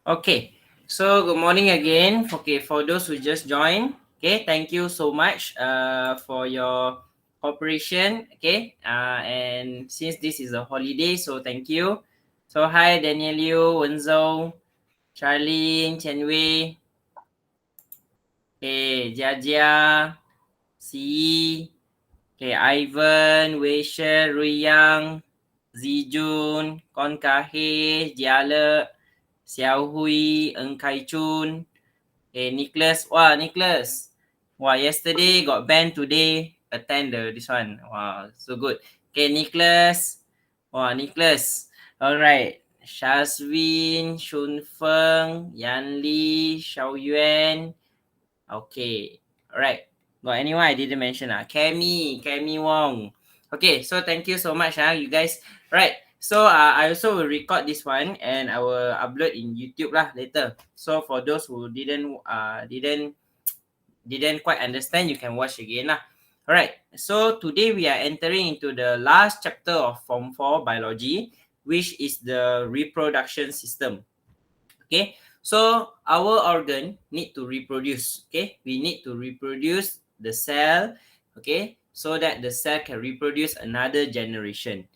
Okay, so good morning again. Okay, for those who just joined, okay, thank you so much for your cooperation. Okay, and since this is a holiday, so thank you. So hi Daniel Liu, Wenzhou, Charlene, Chen Wei, okay, Jia Jia, Si, okay, Ivan, Wei She, Rui Yang, Zijun, Kon Kahe, Jiale, Xiao Hui, Eng Kai Chun. Okay, Nicholas. Wow, Nicholas. Wow, yesterday got banned, today attend this one. Wow, so good. Okay, Nicholas. Wow, Nicholas. Alright. Shazwin, Shun Feng, Yan Li, Xiao Yuan. Okay. Alright. Got anyone I didn't mention? Cammy Wong. Okay, so thank you so much, you guys. Right. So I also will record this one and I will upload in YouTube lah later. So for those who didn't quite understand, you can watch again lah. Alright. So today we are entering into the last chapter of Form 4 Biology, which is the reproduction system. Okay, so our organ need to reproduce. Okay, we need to reproduce the cell. Okay, so that the cell can reproduce another generation.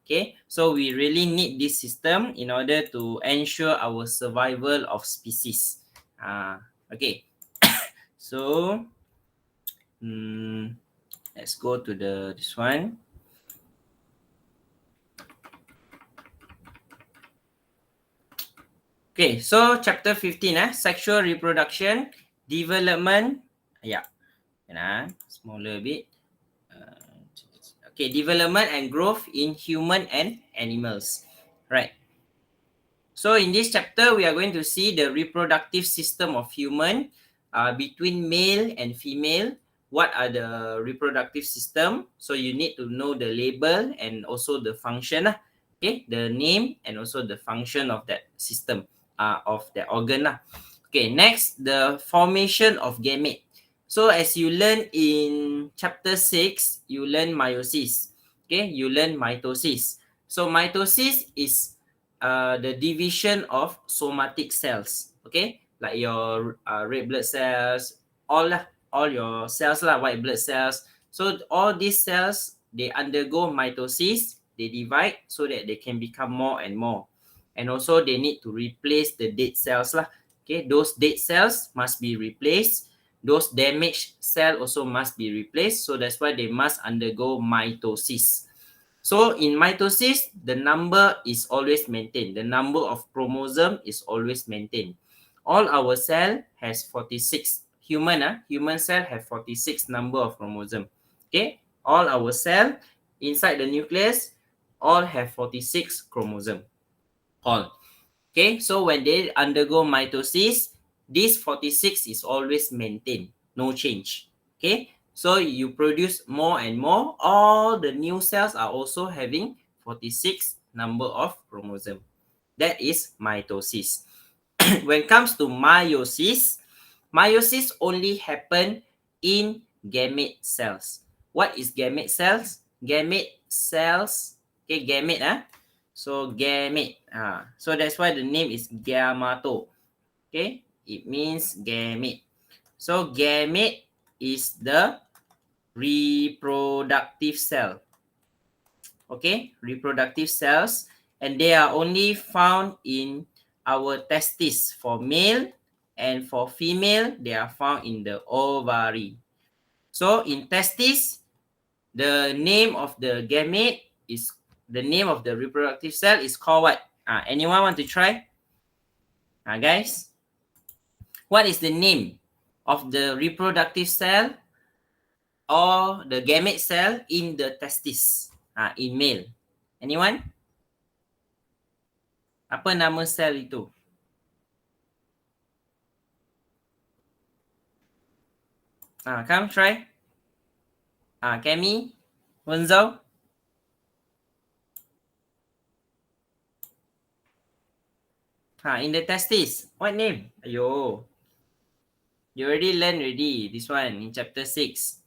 Okay, so we really need this system in order to ensure our survival of species. Okay, so let's go to this one. Okay, so chapter 15, sexual reproduction, development. Yeah, smaller a bit. Okay, development and growth in human and animals. Right. So in this chapter, we are going to see the reproductive system of human between male and female. What are the reproductive system? So you need to know the label and also the function. Okay, the name and also the function of that system, of the organ. Okay, next, the formation of gamete. So as you learn in chapter 6, you learn meiosis. Okay, you learn mitosis. So mitosis is the division of somatic cells. Okay, like your red blood cells, all your cells white blood cells. So all these cells, they undergo mitosis, they divide so that they can become more and more. And also they need to replace the dead cells Okay, those dead cells must be replaced. Those damaged cells also must be replaced. So that's why they must undergo mitosis. So in mitosis, the number is always maintained. The number of chromosome is always maintained. All our cell has 46. Human cell have 46 number of chromosome. Okay, all our cell inside the nucleus all have 46 chromosome. All. Okay, so when they undergo mitosis, this 46 is always maintained, no change. Okay, so you produce more and more. All the new cells are also having 46 number of chromosome. That is mitosis. When it comes to meiosis, meiosis only happen in gamete cells. What is gamete cells? Gamete cells, okay, gamete, so gamete. So that's why the name is gameto. Okay, it means gamete. So gamete is the reproductive cell. Okay, reproductive cells, and they are only found in our testes for male, and for female they are found in the ovary. So in testes, the name of the gamete is, the name of the reproductive cell is called what? Anyone want to try? Guys, what is the name of the reproductive cell or the gamete cell in the testis, in male? Anyone? Apa nama sel itu? Come try. Kemi, Wenzhou. In the testis. What name? Ayo. You already learned already. This one in chapter 6.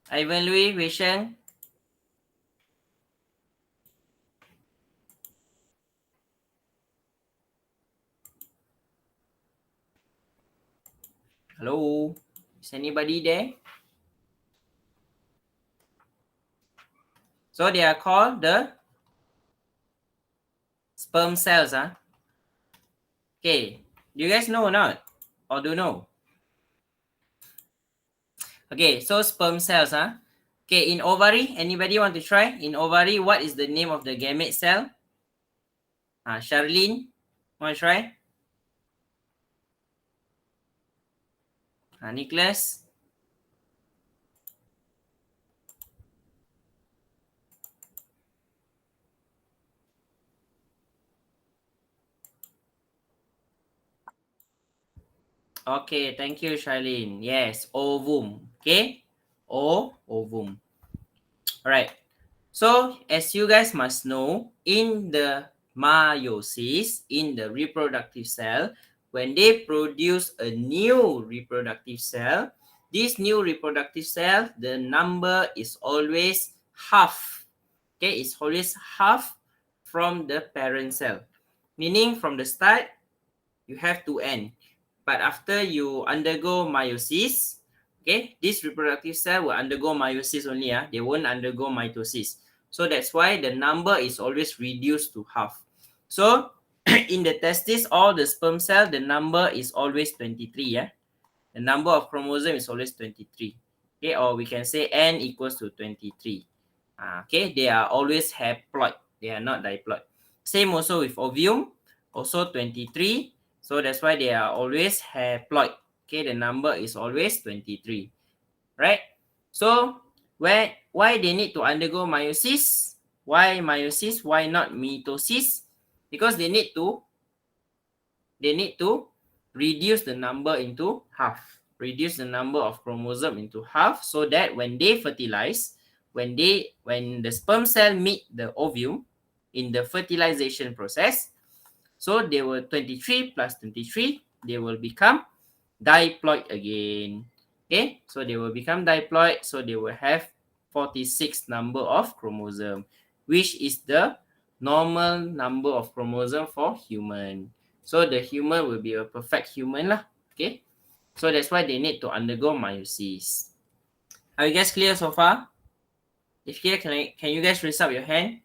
Ivan Louis, Wei Sheng. Hello? Is anybody there? So they are called the sperm cells. Okay. Do you guys know or not? Or do you know? Okay, so sperm cells. Okay, in ovary, anybody want to try? In ovary, what is the name of the gamete cell? Charlene, want to try? Nicholas? Okay, thank you, Charlene. Yes, ovum. Okay, ovum. Alright. So, as you guys must know, in the meiosis, in the reproductive cell, when they produce a new reproductive cell, this new reproductive cell, the number is always half. Okay, it's always half from the parent cell. Meaning from the start, you have to end. But after you undergo meiosis, okay, this reproductive cell will undergo meiosis only. They won't undergo mitosis. So that's why the number is always reduced to half. So in the testis, all the sperm cell, the number is always 23. The number of chromosome is always 23. Okay, or we can say n equals to 23. Okay, they are always haploid. They are not diploid. Same also with ovum, also 23. So that's why they are always haploid. Okay, the number is always 23. Right? So why they need to undergo meiosis? Why meiosis? Why not mitosis? Because they need to reduce the number into half. Reduce the number of chromosome into half so that when they fertilize, when the sperm cell meet the ovum in the fertilization process, so they will 23 plus 23, they will become diploid again. Okay, so they will become diploid, so they will have 46 number of chromosome, which is the normal number of chromosome for human. So the human will be a perfect human lah. Okay, so that's why they need to undergo meiosis. Are you guys clear so far? If clear, can you guys raise up your hand?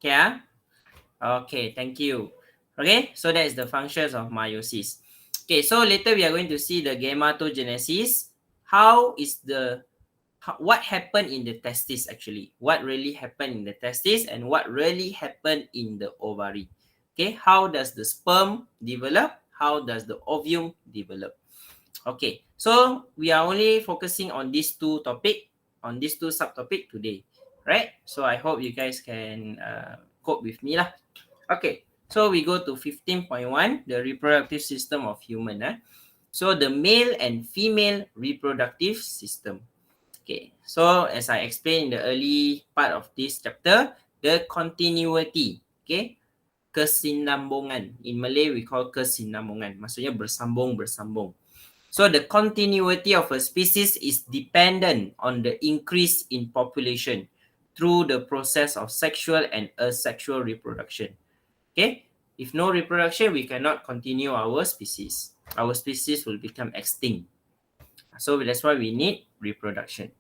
Yeah. Okay, thank you. Okay, so that is the functions of meiosis. Okay, so later we are going to see the gametogenesis. What happened in the testis actually? What really happened in the testis and what really happened in the ovary? Okay, how does the sperm develop? How does the ovum develop? Okay, so we are only focusing on these two subtopic today, right? So I hope you guys can cope with me lah. Okay, so we go to 15.1, the reproductive system of human. So the male and female reproductive system. Okay, so as I explained in the early part of this chapter, the continuity, okay, kesinambungan. In Malay, we call kesinambungan. Maksudnya bersambung-bersambung. So the continuity of a species is dependent on the increase in population through the process of sexual and asexual reproduction. Okay, if no reproduction, we cannot continue our species. Our species will become extinct. So that's why we need reproduction.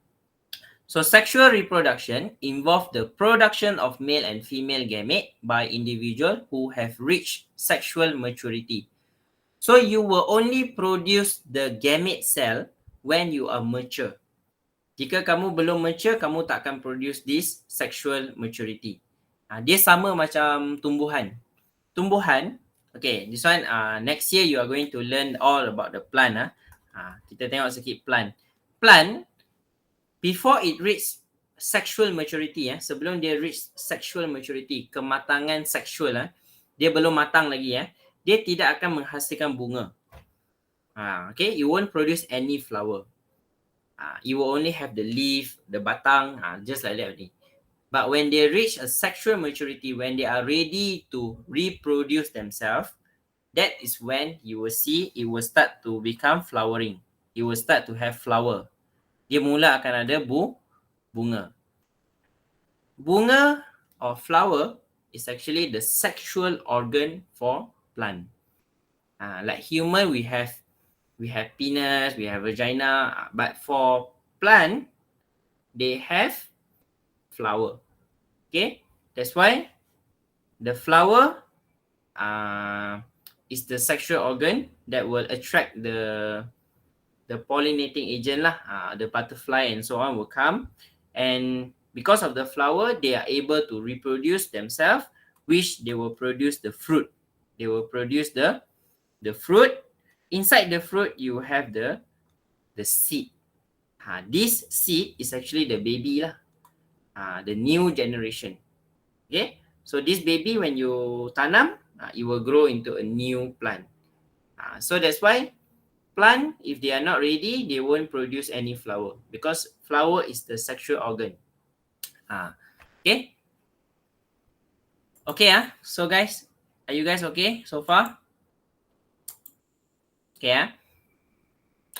So sexual reproduction involves the production of male and female gamete by individual who have reached sexual maturity. So you will only produce the gamete cell when you are mature. Jika kamu belum mature, kamu tak akan produce this sexual maturity. Dia sama macam tumbuhan. Okay, this one next year you are going to learn all about the plant. Kita tengok sikit plant. Plant, before it reach sexual maturity, sebelum dia reach sexual maturity, kematangan seksual, dia belum matang lagi, dia tidak akan menghasilkan bunga. Okay, you won't produce any flower. You will only have the leaf, the batang, just like that only. But when they reach a sexual maturity, when they are ready to reproduce themselves, that is when you will see it will start to become flowering. It will start to have flower. Dia mula akan ada bunga. Bunga or flower is actually the sexual organ for plant. Like human, we have we have penis, we have vagina. But for plant, they have flower. Okay, that's why the flower is the sexual organ that will attract the pollinating agent lah. The butterfly and so on will come, and because of the flower, they are able to reproduce themselves, which they will produce the fruit. They will produce the fruit. Inside the fruit, you have the seed. This seed is actually the baby lah. The new generation. Okay, so this baby when you tanam, it will grow into a new plant. So that's why plant, if they are not ready, they won't produce any flower because flower is the sexual organ. Okay. Okay, so guys, are you guys okay so far? Okay,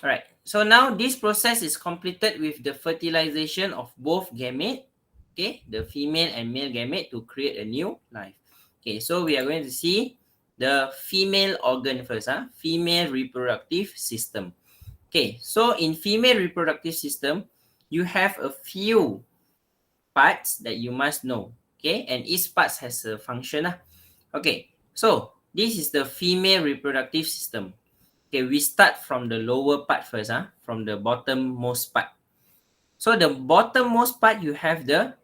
Alright, so now this process is completed with the fertilization of both gamete, okay, the female and male gamete to create a new life. Okay, so we are going to see the female organ first, female reproductive system. Okay, so in female reproductive system, you have a few parts that you must know, okay, and each part has a function. Okay, so this is the female reproductive system. Okay, we start from the lower part first, from the bottommost part. So the bottommost part, you have the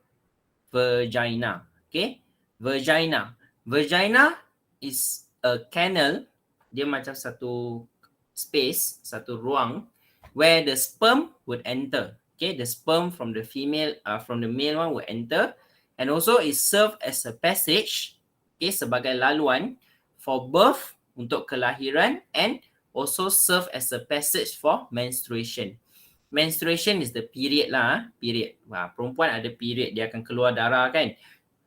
vagina. Okay, vagina. Vagina is a canal. Dia macam satu space, satu ruang where the sperm would enter. Okay, the sperm from the female, from the male one will enter, and also it serve as a passage, okay, sebagai laluan for birth, untuk kelahiran, and also serve as a passage for menstruation. Menstruation is the period lah, period. Perempuan ada period, dia akan keluar darah kan.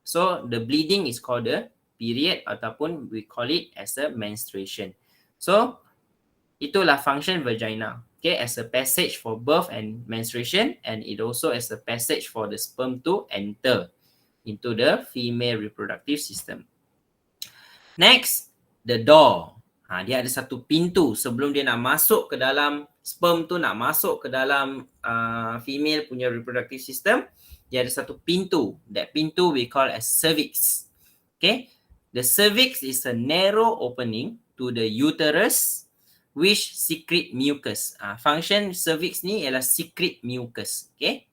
So the bleeding is called the period ataupun we call it as a menstruation. So itulah function vagina. Okay, as a passage for birth and menstruation, and it also as a passage for the sperm to enter into the female reproductive system. Next, the door. Dia ada satu pintu sebelum dia nak masuk ke dalam sperm tu, nak masuk ke dalam female punya reproductive system. Dia ada satu pintu. That pintu we call as cervix. Okay, the cervix is a narrow opening to the uterus which secrete mucus. Function cervix ni ialah secrete mucus. Okay,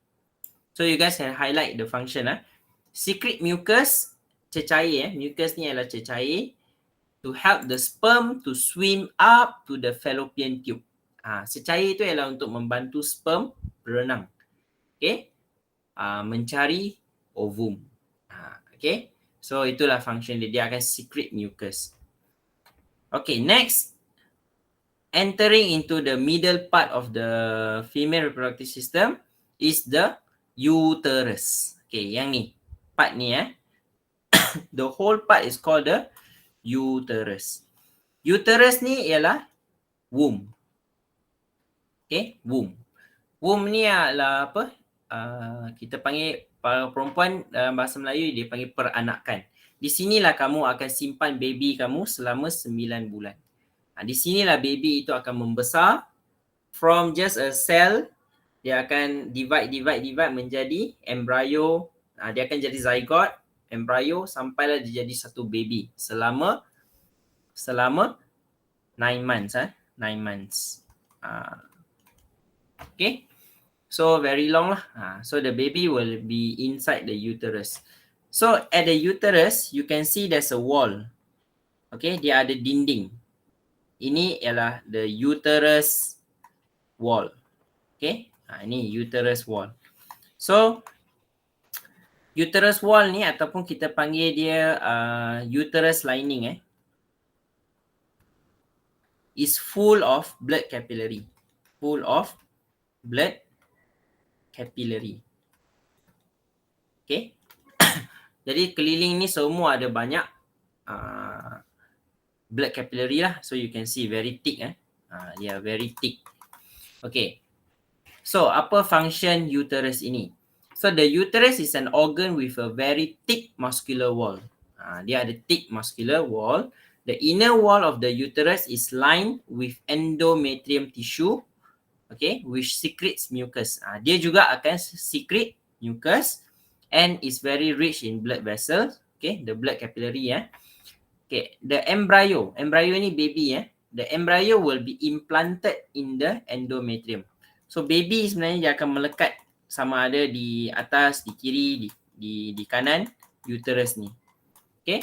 so you guys can highlight the function. Secrete mucus, cecair. Mucus ni ialah cecair to help the sperm to swim up to the fallopian tube. Cecair itu ialah untuk membantu sperm berenang. Okay, mencari ovum. Okay, so itulah function dia. Dia akan secrete mucus. Okay, next, entering into the middle part of the female reproductive system is the uterus. Okay, yang ni, part ni the whole part is called the uterus. Uterus ni ialah womb. Okay, womb. Womb ni adalah apa? Kita panggil, para perempuan dalam bahasa Melayu dia panggil peranakan. Di sinilah kamu akan simpan baby kamu selama 9 bulan. Di sinilah baby itu akan membesar from just a cell. Dia akan divide menjadi embryo. Dia akan jadi zygote, embryo, sampailah dia jadi satu baby selama 9 months. 9 months. Okay, so very long lah. So the baby will be inside the uterus. So at the uterus, you can see there's a wall. Okay, dia ada dinding. Ini ialah the uterus wall. Okay, ini uterus wall. So uterus wall ni ataupun kita panggil dia uterus lining is full of blood capillary. Full of blood capillary. Okay. Jadi keliling ni semua ada banyak blood capillary lah. So you can see very thick. They are very thick. Okay. So apa function uterus ini? So the uterus is an organ with a very thick muscular wall. Dia ada thick muscular wall The inner wall of the uterus is lined with endometrium tissue, okay, which secretes mucus. Dia juga akan secrete mucus and is very rich in blood vessels, okay, the blood capillary. Okay, the embryo ni baby. The embryo will be implanted in the endometrium. So baby sebenarnya dia akan melekat sama ada di atas, di kiri, di kanan uterus ni. Okay.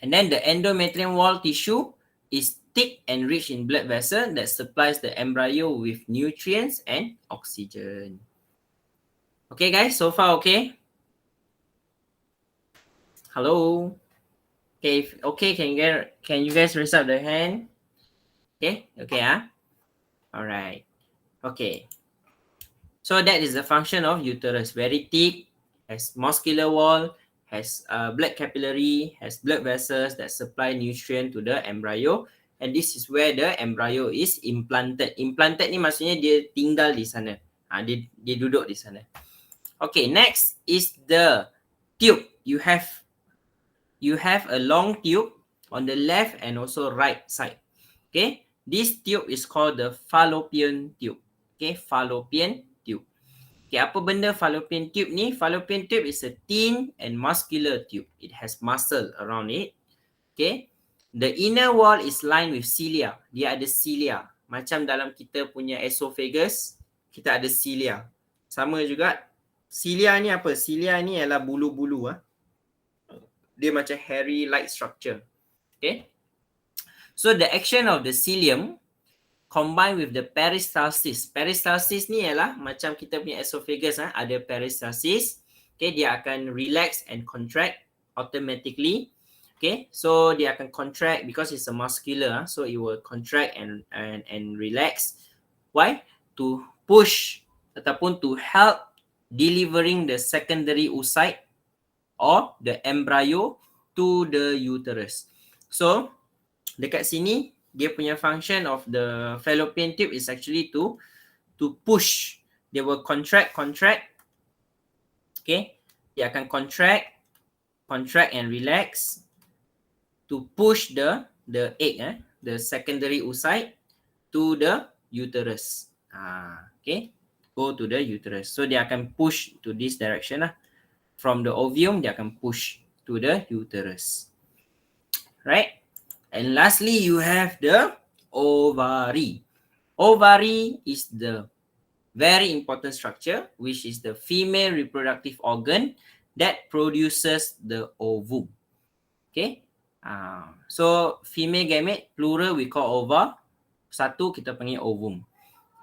And then the endometrium wall tissue is thick and rich in blood vessel that supplies the embryo with nutrients and oxygen. Okay guys, so far okay? Hello? Okay, can you guys raise up the hand? Okay, alright. Okay. So that is the function of uterus. Very thick, has muscular wall, has blood capillary, has blood vessels that supply nutrient to the embryo, and this is where the embryo is implanted. Implanted ni maksudnya dia tinggal di sana. Dia duduk di sana. Okay, next is the tube. You have a long tube on the left and also right side. Okay, this tube is called the fallopian tube. Okay, fallopian tube. Okay, apa benda fallopian tube ni? Fallopian tube is a thin and muscular tube. It has muscle around it. Okay, the inner wall is lined with cilia. Dia ada cilia. Macam dalam kita punya esophagus, kita ada cilia. Sama juga. Cilia ni apa? Cilia ni ialah bulu-bulu. Dia macam hairy-like structure. Okay. So the action of the cilium combined with the peristalsis. Peristalsis ni ialah macam kita punya esophagus, ada peristalsis. Okay, dia akan relax and contract automatically. Okay, so dia akan contract because it's a muscular, so it will contract and relax. Why? To push ataupun to help delivering the secondary oocyte or the embryo to the uterus. So dekat sini dia punya function of the fallopian tube is actually to push. They will contract. Okay, dia akan contract and relax to push the egg, the secondary oocyte to the uterus. Okay, go to the uterus. So dia akan push to this direction lah. From the ovum, dia akan push to the uterus. Right? And lastly, you have the ovary. Ovary is the very important structure, which is the female reproductive organ that produces the ovum. Okay? So, female gamete, plural we call ova. Satu kita panggil ovum.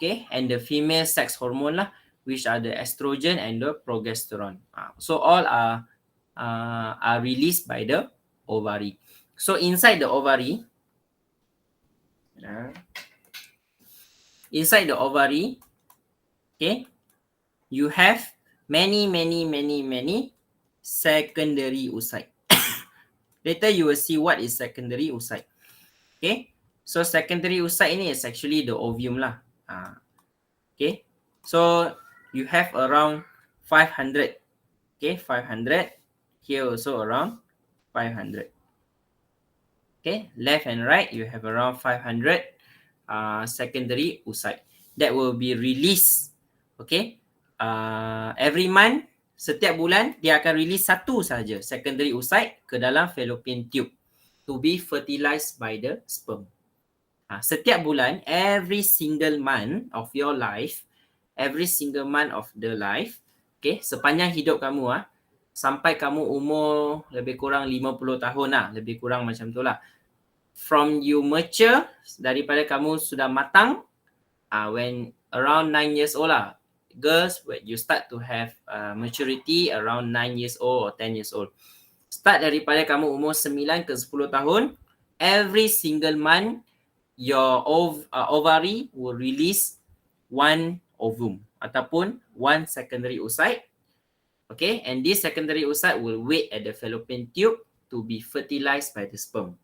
Okay? And the female sex hormone lah, which are the estrogen and the progesterone. So, all are released by the ovary. So inside the ovary, okay, you have many secondary oocyte. Later you will see what is secondary oocyte. Okay, so secondary oocyte ini is actually the ovum lah. Okay, so you have around 500. Okay, 500. Here also around 500. Okay, left and right, you have around 500 secondary oocyte that will be released. Okay, every month, setiap bulan, dia akan release satu saja secondary oocyte ke dalam fallopian tube to be fertilized by the sperm. Setiap bulan, every single month of your life, every single month of the life, okay, sepanjang hidup kamu, sampai kamu umur lebih kurang 50 tahun lah. Lebih kurang macam tu lah. From you mature, daripada kamu sudah matang, when around 9 years old lah. Girls, when you start to have maturity around 9 years old or 10 years old. Start daripada kamu umur 9 ke 10 tahun, every single month, your ovary will release one ovum ataupun one secondary oocyte. Okay, and this secondary oocyte will wait at the fallopian tube to be fertilized by the sperm.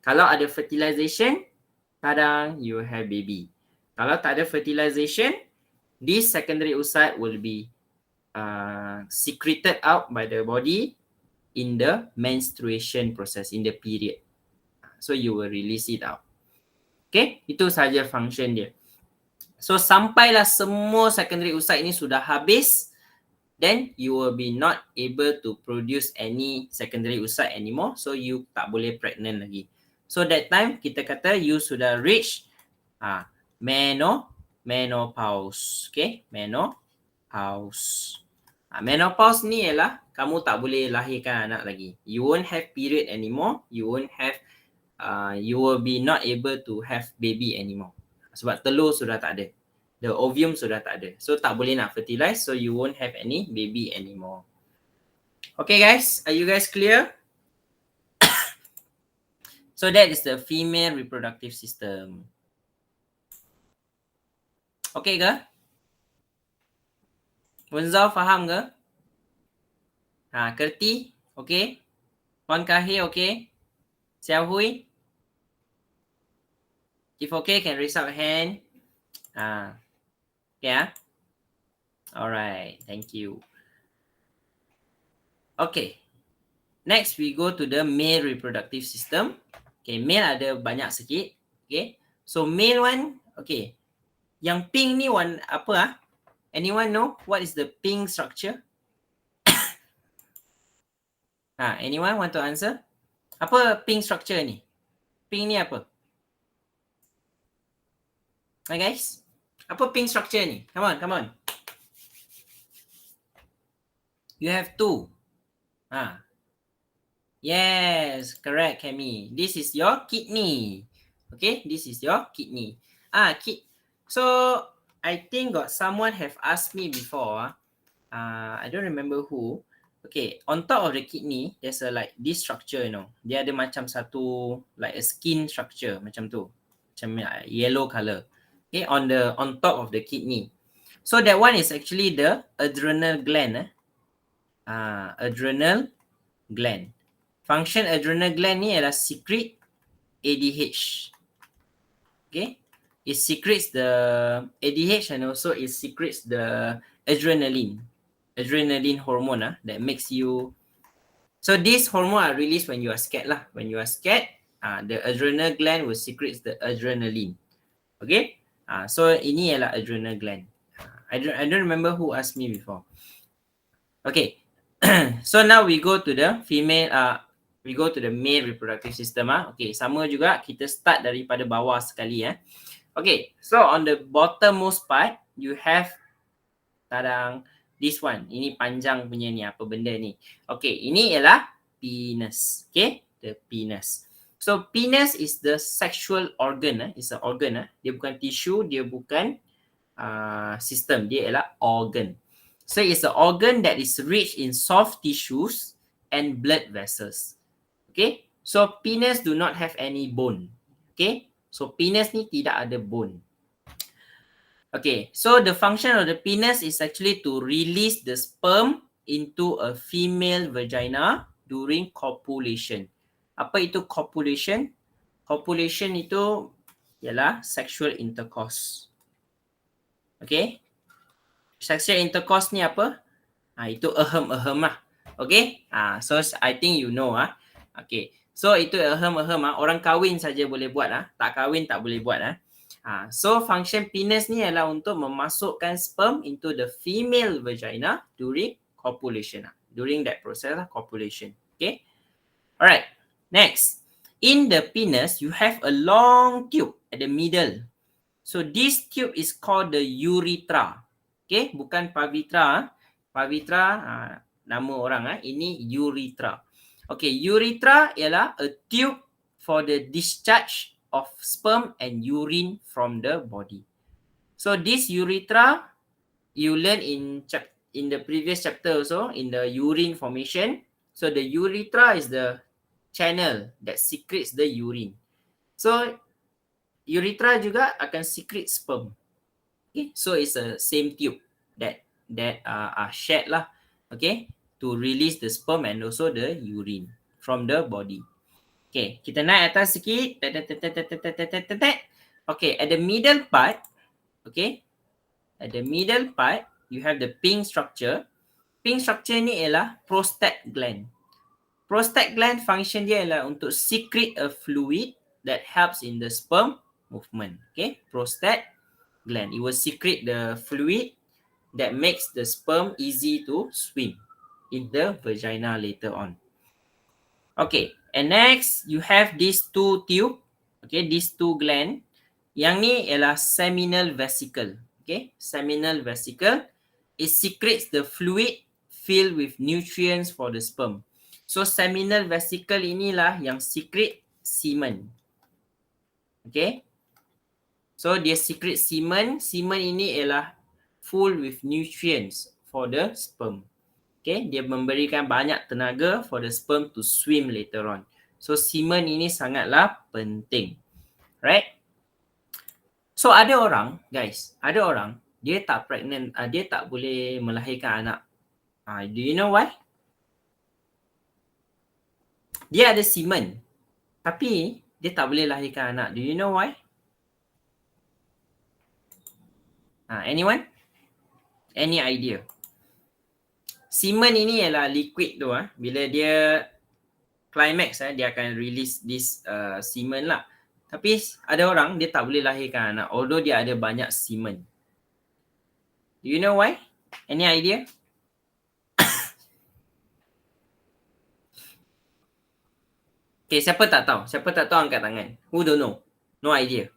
Kalau ada fertilization, kadang you have baby. Kalau tak ada fertilization, this secondary oocyte will be secreted out by the body in the menstruation process, in the period. So you will release it out. Okay, itu saja function dia. So sampailah semua secondary oocyte ni sudah habis, then you will be not able to produce any secondary oocyte anymore. So you tak boleh pregnant lagi. So that time kita kata you sudah reach menopause. Okay, menopause. Menopause ni ialah kamu tak boleh lahirkan anak lagi. You won't have period anymore. You won't have you will be not able to have baby anymore. Sebab telur sudah tak ada. The ovum sudah tak ada. So tak boleh nak fertilize. So you won't have any baby anymore. Okay guys, are you guys clear? So that is the female reproductive system. Okay ke? Wenzao faham ke? Kerti? Okay. Wan Kahir okay? Xiao Hui? If okay, can raise up a hand. Okay. Alright, thank you. Okay. Next, we go to the male reproductive system. Okay, male ada banyak sikit. Okay. So, male one, okay. Yang pink ni one apa Anyone know what is the pink structure? Anyone want to answer? Apa pink structure ni? Pink ni apa? Hi guys. Apa pink structure ni? Come on. You have two. Yes, correct, Kemi. This is your kidney. Okay, this is your kidney. So I think got someone have asked me before. I don't remember who. Okay, on top of the kidney, there's a like this structure, you know. Dia ada macam satu like a skin structure macam tu, macam yellow color. Okay, on top of the kidney. So that one is actually the adrenal gland. Adrenal gland. Function adrenal gland ni adalah secrete ADH. Okay, it secretes the ADH and also it secretes the adrenaline hormone that makes you. So this hormone are released when you are scared lah. When you are scared, the adrenal gland will secrete the adrenaline. Okay, so ini ialah adrenal gland. I don't remember who asked me before. Okay, so now we go to the female. We go to the male reproductive system. Okay, sama juga kita start daripada bawah sekali. Okay, so on the bottommost part, you have this one. Ini panjang punya ni, apa benda ni. Okay, ini ialah penis. Okay, the penis. So penis is the sexual organ. It's an organ. Dia bukan tissue, dia bukan system. Dia ialah organ. So it's an organ that is rich in soft tissues and blood vessels. Okay, so penis do not have any bone. Okay, so penis ni tidak ada bone. Okay, so the function of the penis is actually to release the sperm into a female vagina during copulation. Apa itu copulation? Copulation itu ialah sexual intercourse. Okay, sexual intercourse ni apa? Itu ahem-ahem lah. Okay, so I think you know. Okay, so itu ahem-ahem. Orang kahwin saja boleh buat. Tak kahwin tak boleh buat. So function penis ni adalah untuk memasukkan sperm into the female vagina during copulation. During that process copulation. Okay, alright. Next, in the penis you have a long tube at the middle. So this tube is called the urethra. Okay, bukan pavitra. Pavitra nama orang. Ini urethra. Okay, urethra ialah a tube for the discharge of sperm and urine from the body. So this urethra, you learn in the previous chapter also, in the urine formation. So the urethra is the channel that secretes the urine. So urethra juga akan secrete sperm. Okay, so it's a same tube that are shared lah. Okay, to release the sperm and also the urine from the body. Okay, kita naik atas sikit. Okay, at the middle part, okay, at the middle part, you have the pink structure. Pink structure ni ialah prostate gland. Prostate gland function dia ialah untuk secrete a fluid that helps in the sperm movement. Okay, prostate gland. It will secrete the fluid that makes the sperm easy to swim in the vagina later on. Okay, and next you have these two tube. Okay, these two gland. Yang ni ialah seminal vesicle. Okay, seminal vesicle. It secretes the fluid filled with nutrients for the sperm. So seminal vesicle inilah yang secrete semen. Okay. So dia secrete semen. Semen ini ialah full with nutrients for the sperm. Okay, dia memberikan banyak tenaga for the sperm to swim later on. So semen ini sangatlah penting. Right? So ada orang, guys, ada orang dia tak pregnant, dia tak boleh melahirkan anak. Do you know why? Dia ada semen, tapi dia tak boleh lahirkan anak. Do you know why? Anyone? Any idea? Semen ini ialah liquid tu. Bila dia climax, dia akan release this semen lah. Tapi ada orang dia tak boleh lahirkan anak, although dia ada banyak semen. Do you know why? Any idea? Okay, siapa tak tahu? Siapa tak tahu angkat tangan. Who don't know? No idea.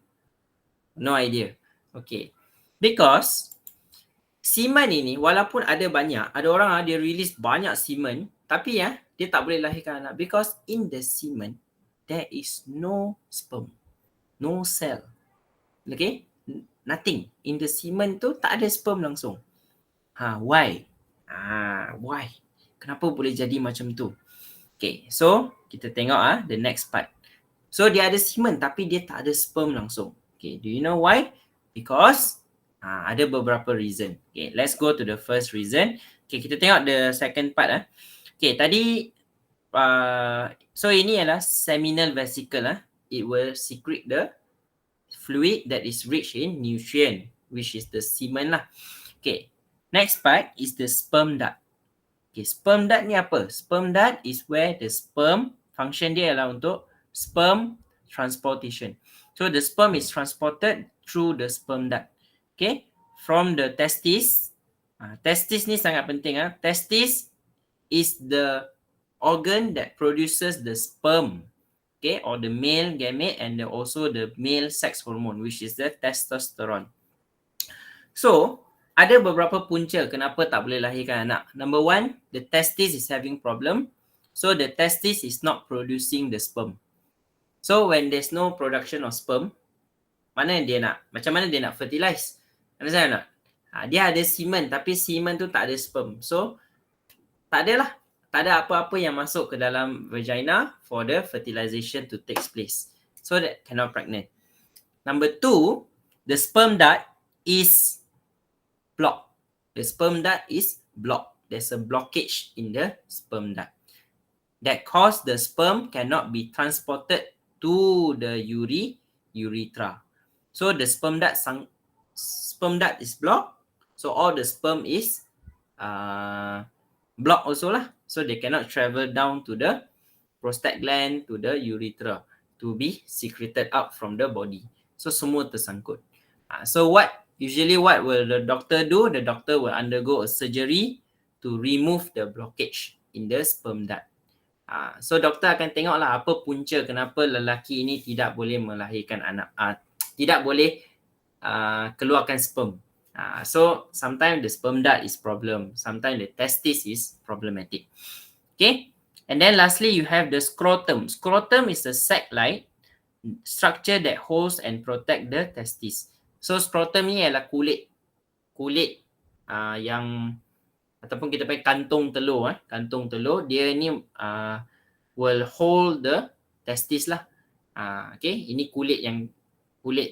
No idea. Okay. Because semen ini walaupun ada banyak, ada orang dia release banyak semen, tapi dia tak boleh lahirkan anak because in the semen there is no sperm, no cell. Okay? Nothing. In the semen tu tak ada sperm langsung. Why? Why? Kenapa boleh jadi macam tu? Okay, so kita tengok the next part. So dia ada semen tapi dia tak ada sperm langsung. Okay, do you know why? Because ada beberapa reason. Okay, let's go to the first reason. Okay, kita tengok the second part. Okay, tadi so ini adalah seminal vesicle. It will secrete the fluid that is rich in nutrient, which is the semen lah. Okay, next part is the sperm duct. Okay, sperm duct ni apa? Sperm duct is where the sperm, function dia adalah untuk sperm transportation. So the sperm is transported through the sperm duct. Okay, from the testis. Testis ni sangat penting. Testis is the organ that produces the sperm. Okay, or the male gamete and also the male sex hormone, which is the testosterone. So, ada beberapa punca kenapa tak boleh lahirkan anak. Number one, the testis is having problem. So, the testis is not producing the sperm. So, when there's no production of sperm, macam mana dia nak fertilize? Understand tak? Dia ada semen tapi semen tu tak ada sperm. So, tak ada apa-apa yang masuk ke dalam vagina for the fertilization to take place. So, that cannot pregnant. Number two, the sperm duct is blocked. The sperm duct is blocked. There's a blockage in the sperm duct that cause the sperm cannot be transported to the urethra. So the sperm duct is blocked. So all the sperm is blocked also lah. So they cannot travel down to the prostate gland, to the urethra to be secreted out from the body. So semua tersangkut. So what will the doctor do? The doctor will undergo a surgery to remove the blockage in the sperm duct. So doktor akan tengoklah apa punca kenapa lelaki ini tidak boleh melahirkan anak, tidak boleh keluarkan sperm. So sometimes the sperm duct is problem, sometimes the testis is problematic. Okay, and then lastly you have the scrotum. Scrotum is a sac-like structure that holds and protect the testis. So scrotum ni adalah kulit yang ataupun kita panggil kantung telur. Kantung telur dia ni will hold the testis lah. Okay, ini kulit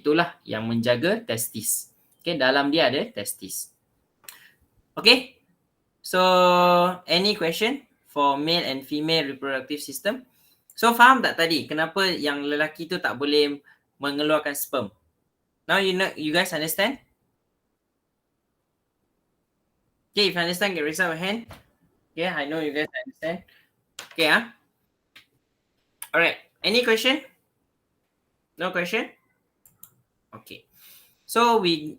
tu lah yang menjaga testis. Okay, dalam dia ada testis. Okay, so any question for male and female reproductive system? So faham tak tadi kenapa yang lelaki tu tak boleh mengeluarkan sperm? Now you guys understand? Okay, if you understand, raise up your hand. Okay, I know you guys understand. Okay, Alright. Any question? No question? Okay. So we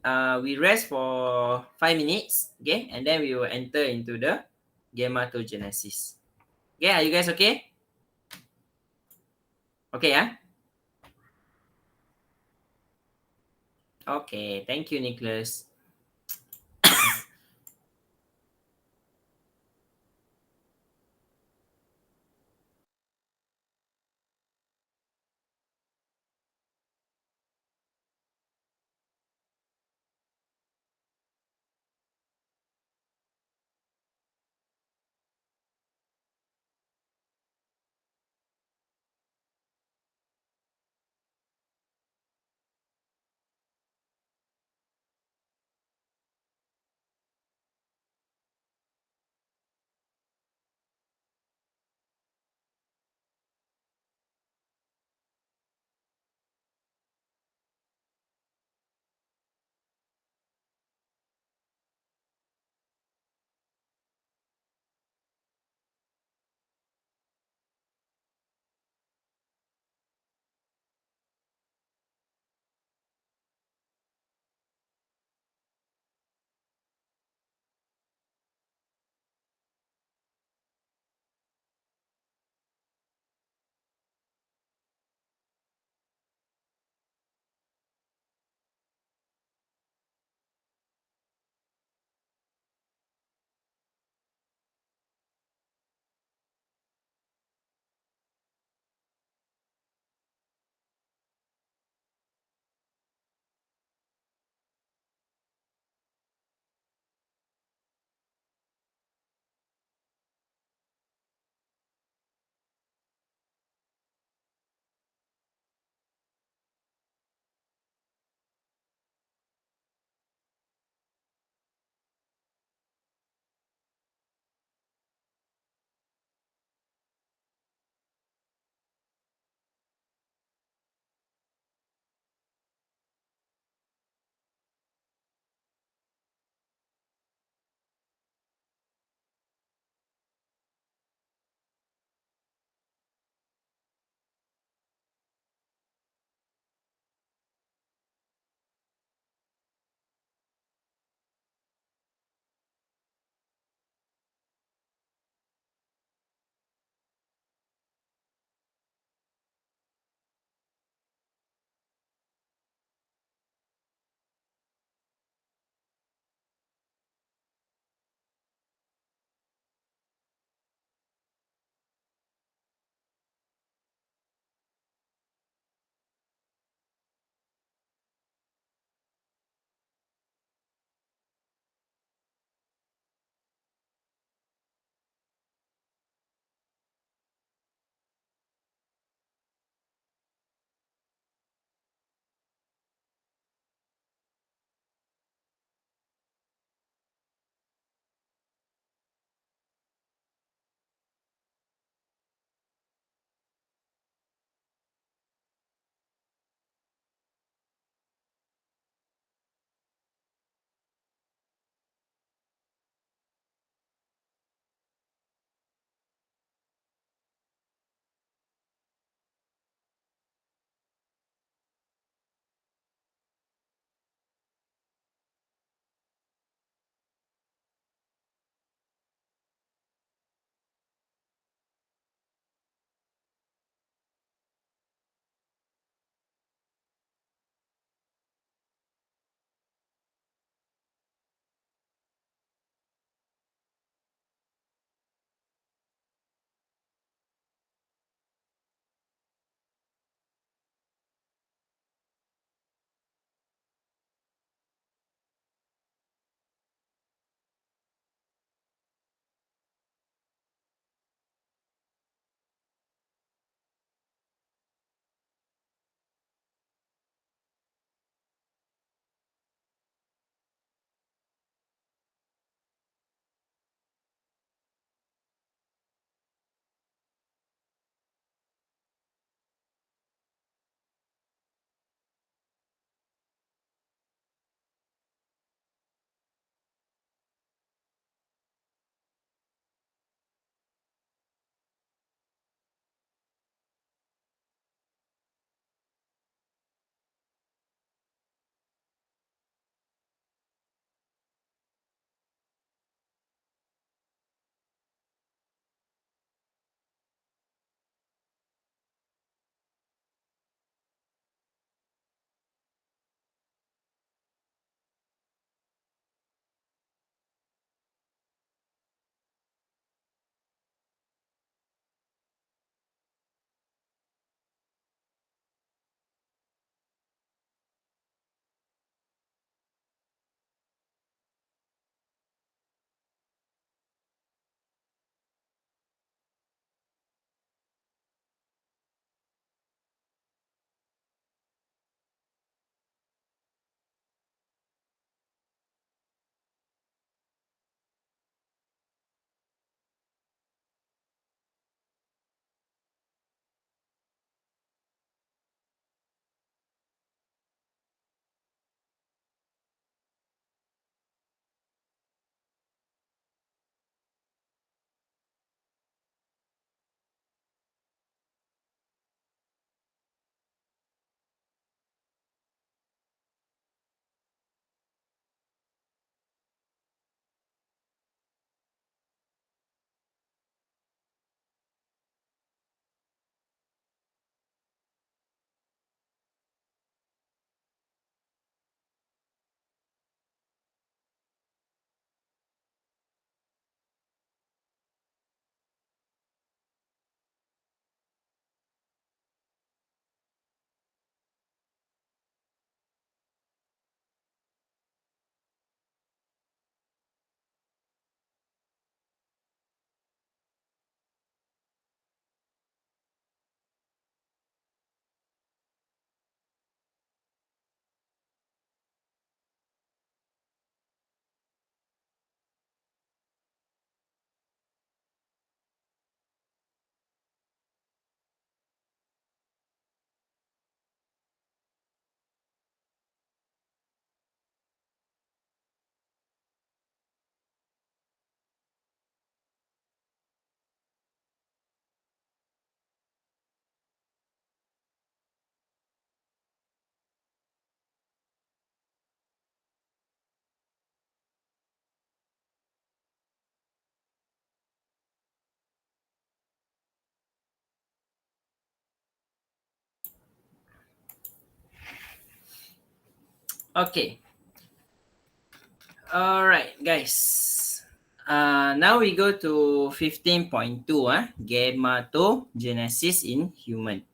rest for 5 minutes, okay, and then we will enter into the gametogenesis. Okay, are you guys okay? Okay, yeah. Okay, thank you, Nicholas. Okay. Alright, guys. Now we go to 15.2, gametogenesis in human.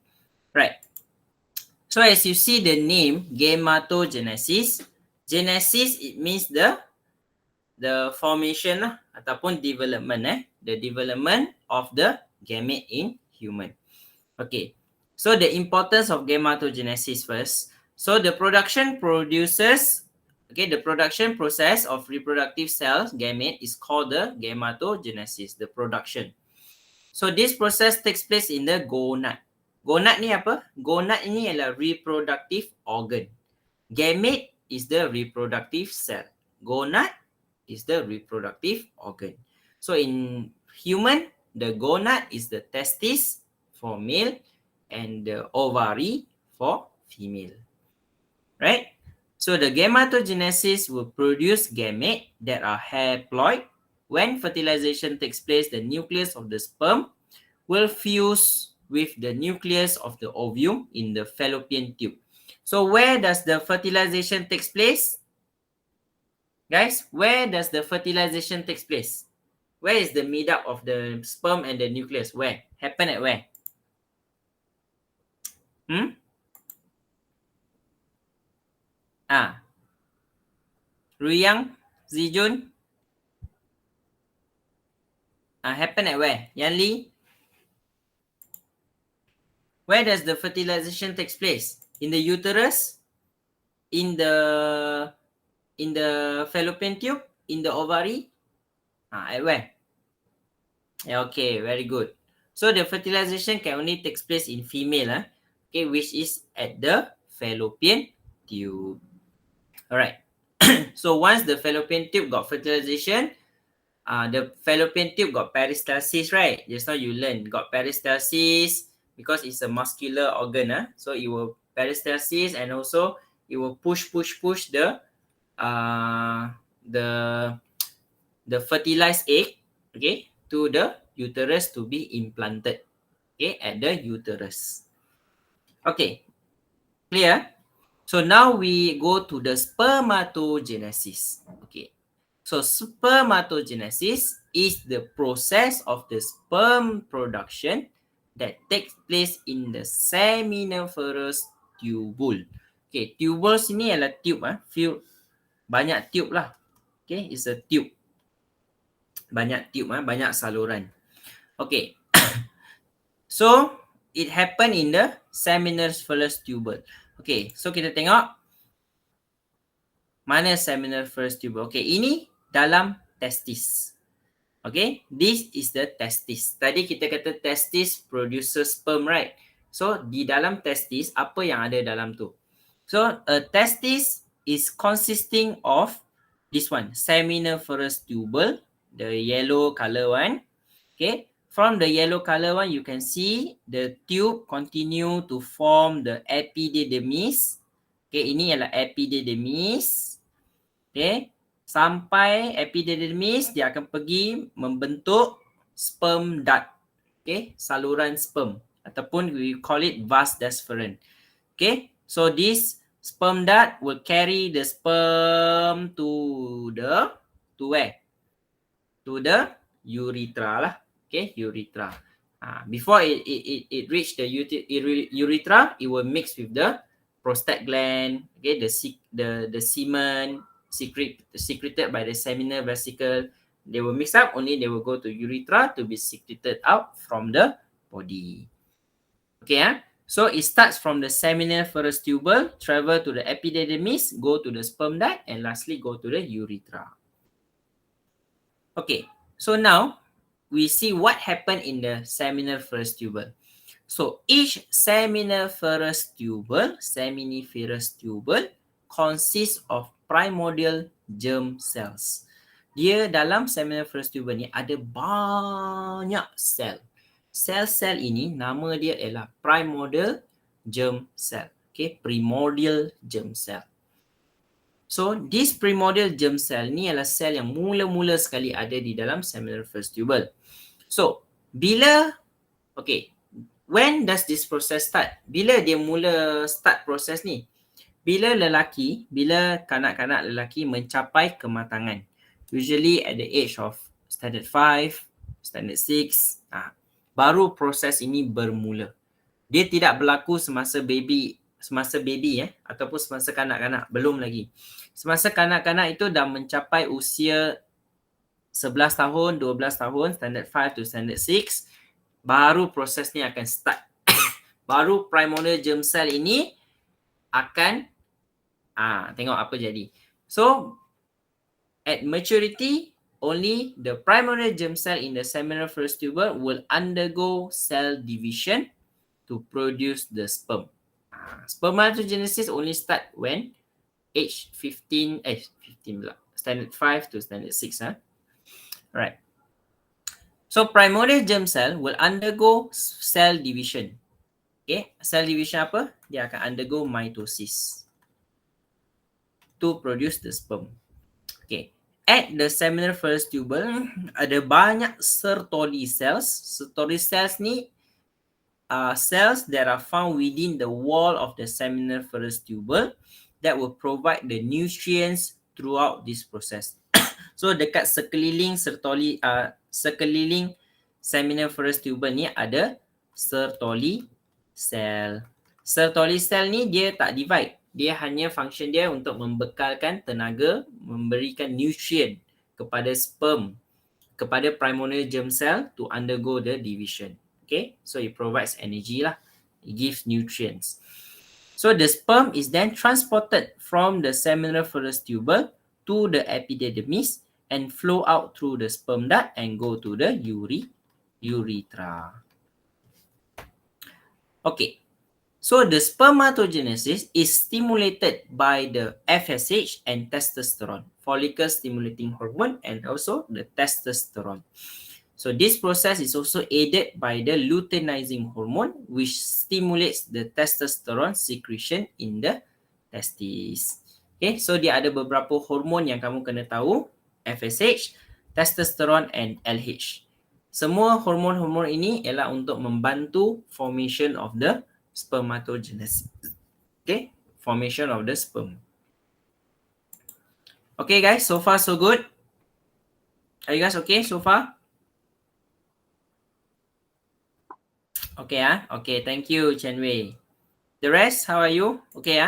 Right. So as you see the name gametogenesis, genesis it means the formation lah, ataupun development the development of the gamete in human. Okay. So the importance of gametogenesis first. So the production process of reproductive cells, gamete, is called the gametogenesis, the production. So this process takes place in the gonad. Gonad ni apa? Gonad ini adalah reproductive organ. Gamete is the reproductive cell. Gonad is the reproductive organ. So in human, the gonad is the testis for male and the ovary for female. Right? So the gametogenesis will produce gamete that are haploid. When fertilization takes place, the nucleus of the sperm will fuse with the nucleus of the ovum in the fallopian tube. So where does the fertilization takes place? Guys, where does the fertilization takes place? Where is the meetup of the sperm and the nucleus? Where? Happen at where? Ruyang, Zijun. Happen at where? Yanli? Where does the fertilization takes place? In the uterus? In the fallopian tube? In the ovary? At where? Okay, very good. So the fertilization can only takes place in female, okay, which is at the fallopian tube. Alright. So once the fallopian tube got fertilization, the fallopian tube got peristalsis, right? Just now you learned got peristalsis because it's a muscular organ. So it will peristalsis and also it will push the fertilized egg, okay, to the uterus to be implanted, okay, at the uterus. Okay, clear? So now we go to the spermatogenesis. Okay, so spermatogenesis is the process of the sperm production that takes place in the seminiferous tubule. Okay, tubule sini adalah tube, banyak tube lah. Okay, it's a tube. Banyak tube, banyak saluran. Okay. So, it happen in the seminiferous tubule. Okay, so kita tengok mana seminiferous tubule. Okay, ini dalam testis. Okay, this is the testis. Tadi kita kata testis produces sperm, right? So, di dalam testis, apa yang ada dalam tu? So, a testis is consisting of this one, seminiferous tubule, the yellow color one. Okay, from the yellow color one, you can see the tube continue to form the epididymis. Okay, ini adalah epididymis. Okay, sampai epididymis, dia akan pergi membentuk sperm duct. Okay, saluran sperm. Ataupun we call it vas deferens. Okay, so this sperm duct will carry the sperm to where? To the urethra lah. Okay, urethra. Before it reach the urethra, it will mix with the prostate gland. Okay, the semen secreted by the seminal vesicle. They will mix up. Only they will go to urethra to be secreted out from the body. Okay, so it starts from the seminiferous tubule, travel to the epididymis, go to the sperm duct, and lastly go to the urethra. Okay, so now we see what happened in the seminiferous tubule. So each seminiferous tubule consists of primordial germ cells. Dia dalam seminiferous tubule ni ada banyak sel. Sel-sel ini nama dia ialah primordial germ cell. Okay, primordial germ cell. So, this primordial germ cell ni adalah sel yang mula-mula sekali ada di dalam seminiferous tubule. So, when does this process start? Bila dia mula start proses ni? bila kanak-kanak lelaki mencapai kematangan, usually at the age of standard 5, standard 6, baru proses ini bermula. Dia tidak berlaku semasa baby ataupun semasa kanak-kanak, belum lagi. Semasa kanak-kanak itu dah mencapai usia 11 tahun, 12 tahun, standard 5 to standard 6, baru proses ni akan start. Baru primordial germ cell ini akan tengok apa jadi. So at maturity, only the primordial germ cell in the seminiferous tubule will undergo cell division to produce the sperm. Spermatogenesis only start when age 15 pula, standard 5 to standard 6. Right. So primordial germ cell will undergo cell division. Okay, cell division apa? Dia akan undergo mitosis to produce the sperm. Okay, at the seminiferous tubule ada banyak Sertoli cells. Sertoli cells ni cells that are found within the wall of the seminiferous tubule that will provide the nutrients throughout this process. So dekat sekeliling sekeliling seminiferous tubule ni ada Sertoli cell. Sertoli cell ni dia tak divide. Dia hanya function dia untuk membekalkan tenaga, memberikan nutrient kepada sperm, kepada primordial germ cell to undergo the division. Okay, so it provides energy lah. It gives nutrients. So the sperm is then transported from the seminiferous tubule to the epididymis and flow out through the sperm duct and go to the urethra. Okay, so the spermatogenesis is stimulated by the FSH and testosterone, follicle stimulating hormone, and also the testosterone. So this process is also aided by the luteinizing hormone, which stimulates the testosterone secretion in the testes. Okay, so dia ada beberapa hormon yang kamu kena tahu, FSH, testosterone, and LH. Semua hormon-hormon ini ialah untuk membantu formation of the spermatogenesis. Okay, formation of the sperm. Okay guys, so far so good. Are you guys okay so far? Okay okay, thank you Chen Wei. The rest, how are you? Okay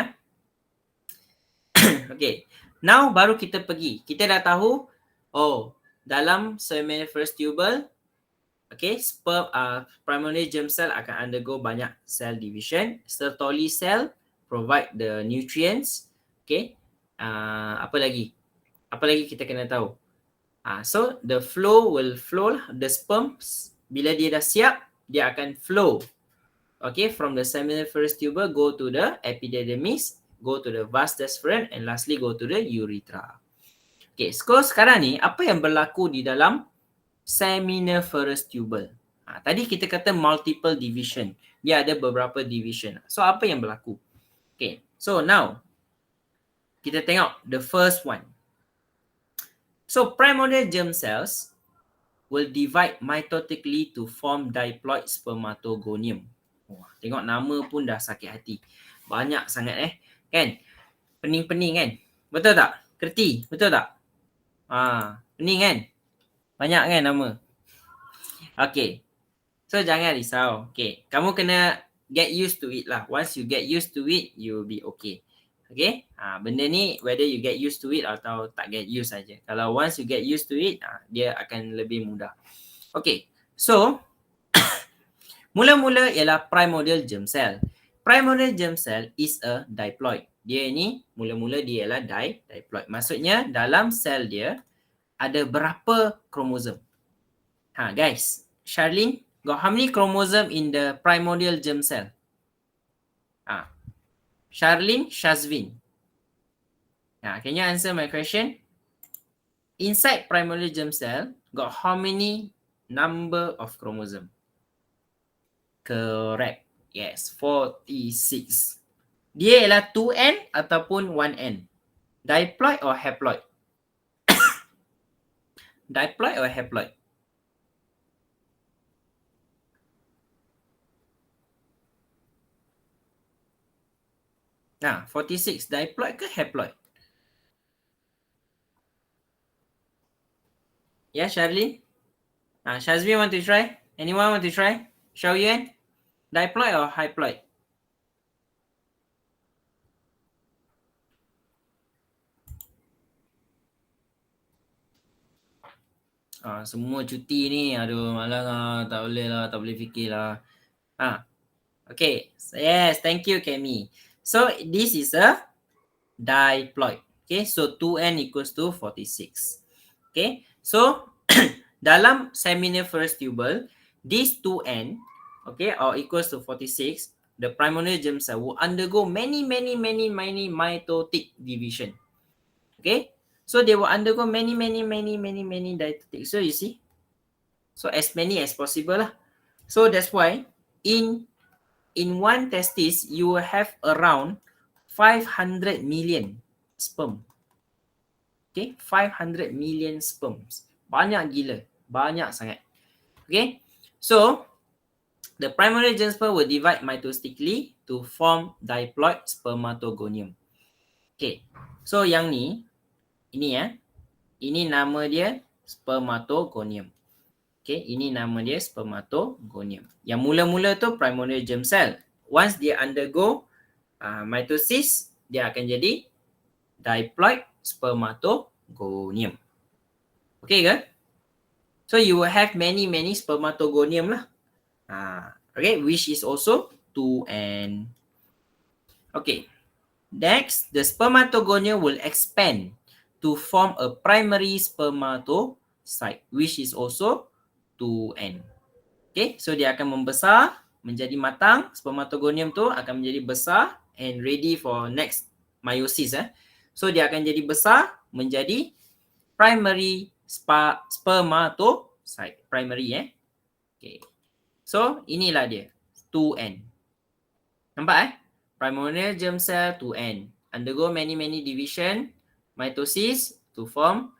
Okay, now baru kita pergi. Kita dah tahu, dalam seminiferous tubule, okay, sperm, primordial germ cell akan undergo banyak cell division. Sertoli cell provide the nutrients. Okay, apa lagi? Apa lagi kita kena tahu? So the flow will flow, the sperms bila dia dah siap, dia akan flow. Okay, from the seminiferous tubule go to the epididymis, go to the vas deferens, and lastly go to the urethra. Okay, so sekarang ni apa yang berlaku di dalam seminiferous tubule? Tadi kita kata multiple division. Dia ada beberapa division. So apa yang berlaku? Okay, so now kita tengok the first one. So primordial germ cells will divide mitotically to form diploid spermatogonium. Tengok nama pun dah sakit hati. Banyak sangat kan? Pening-pening kan? Betul tak? Kerti, betul tak? Pening kan? Banyak kan nama? Okay. So jangan risau. Okay. Kamu kena get used to it lah. Once you get used to it, you will be okay. Okay. Benda ni whether you get used to it atau tak get used saja. Kalau once you get used to it, dia akan lebih mudah. Okay. So mula-mula ialah primordial germ cell. Primordial germ cell is a diploid. Dia ni mula-mula dia ialah diploid. Maksudnya dalam sel dia ada berapa kromosom? Guys, Charlene, got how many chromosome in the primordial germ cell? Charlene, Shazvin. Can you answer my question? Inside primordial germ cell, got how many number of chromosome? Correct. Yes, 46. Dia ialah 2N ataupun 1N? Diploid or haploid? Diploid or haploid? Nah, 46 diploid ke haploid? Yeah, Charlene? Shazmi want to try? Anyone want to try? Xiao Yuan? Diploid or haploid? Semua cuti ni. Aduh, malah lah. Tak boleh lah. Tak boleh fikir lah. Okay. Yes, thank you, Kemi. So, this is a diploid. Okay, so 2n equals to 46. Okay, so dalam seminiferous tubule, this 2n, okay, or equals to 46, the primordial germ cell will undergo many mitotic division. Okay, so they will undergo many mitotic. So you see, so as many as possible lah. So that's why in one testis you will have around 500 million sperm. Okay, 500 million sperms. Banyak gila. Banyak sangat. Okay, so the primary germ sperm will divide mitostically to form diploid spermatogonium. Okay, so yang ni, ini ini nama dia spermatogonium. Okay, ini nama dia spermatogonium. Yang mula-mula tu primordial germ cell. Once dia undergo mitosis, dia akan jadi diploid spermatogonium. Okay ke? So you will have many spermatogonium lah. Okay, which is also 2n. Okay. Next, the spermatogonium will expand to form a primary spermatocyte, which is also 2n. Okay, so dia akan membesar menjadi matang. Spermatogonium tu akan menjadi besar and ready for next meiosis. So dia akan jadi besar menjadi primary spermatocyte. Primary Okay. So inilah dia 2n. Nampak primordial germ cell 2n. Undergo many division, mitosis to form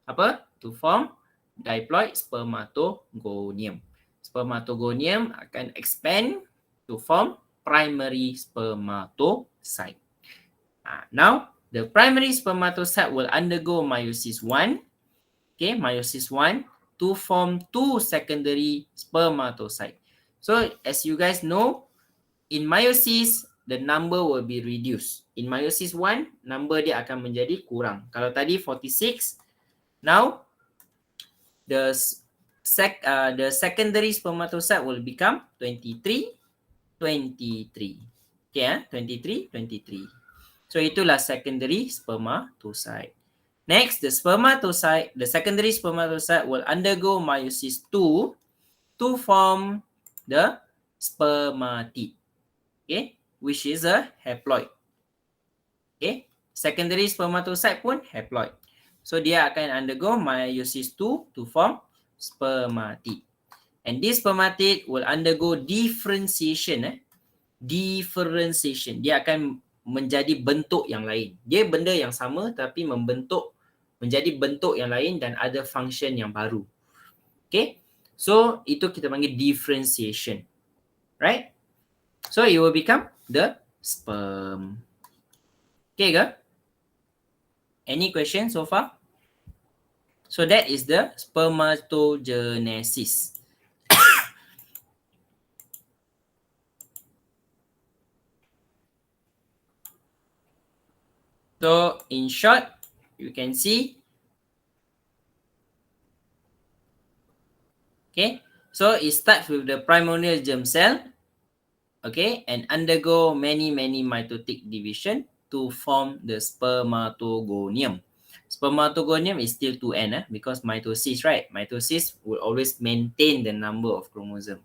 apa? To form diploid spermatogonium. Spermatogonium akan expand to form primary spermatocyte. Now, the primary spermatocyte will undergo meiosis 1. Okay, meiosis 1 to form 2 secondary spermatocyte. So, as you guys know, in meiosis, the number will be reduced. In meiosis 1, number dia akan menjadi kurang. Kalau tadi 46, now the secondary spermatocyte will become 23. Okay, 23. So itulah secondary spermatocyte. Next, the secondary spermatocyte will undergo meiosis 2 to form the spermatid. Okay, which is a haploid. Okay, secondary spermatocyte pun haploid. So dia akan undergo meiosis 2 to form spermatid. And this spermatid will undergo differentiation. Differentiation. Dia akan menjadi bentuk yang lain. Dia benda yang sama tapi menjadi bentuk yang lain dan ada function yang baru. Okay, so itu kita panggil differentiation. Right? So it will become the sperm. Okay ke? Any question so far? So that is the spermatogenesis. So in short, you can see. Okay, so it starts with the primordial germ cell. Okay, and undergo many mitotic division to form the spermatogonium. Spermatogonium is still 2n because mitosis, right? Mitosis will always maintain the number of chromosomes.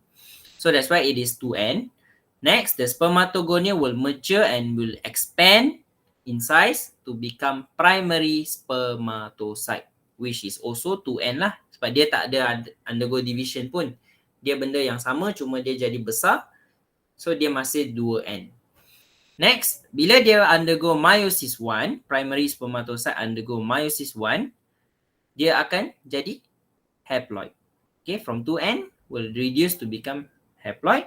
So that's why it is 2n. Next, the spermatogonium will mature and will expand in size to become primary spermatocyte, which is also 2n lah. Sebab dia tak ada undergo division pun. Dia benda yang sama, cuma dia jadi besar. So dia masih 2n. Next, bila dia undergo meiosis 1, primary spermatocyte undergo meiosis 1, dia akan jadi haploid. Okay, from 2n will reduce to become haploid.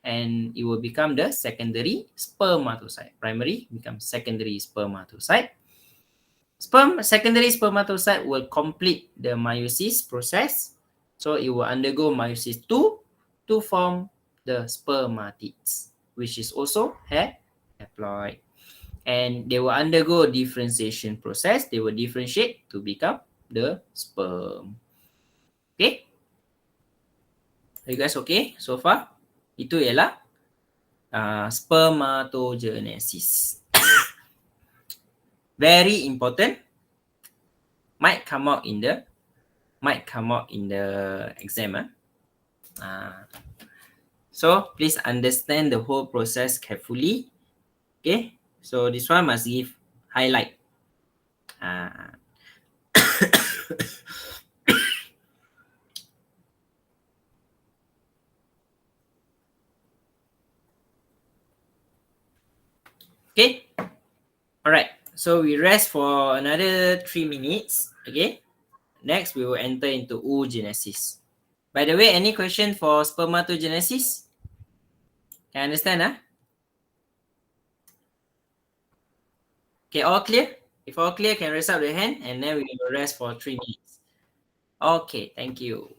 and it will become the secondary spermatocyte. Primary becomes secondary spermatocyte. Secondary spermatocyte will complete the meiosis process. So it will undergo meiosis 2 to form the spermatids, which is also haploid. And they will undergo differentiation process. They will differentiate to become the sperm. Okay? Are you guys okay so far? Itu ialah spermatogenesis. Very important. Might come out in the exam. So please understand the whole process carefully. Okay. So this one must give highlight. Okay. All right. So we rest for another 3 minutes. Okay. Next, we will enter into oogenesis. By the way, any question for spermatogenesis? Can you understand? Okay, all clear? If all clear, can raise up the hand and then we will rest for 3 minutes. Okay, thank you.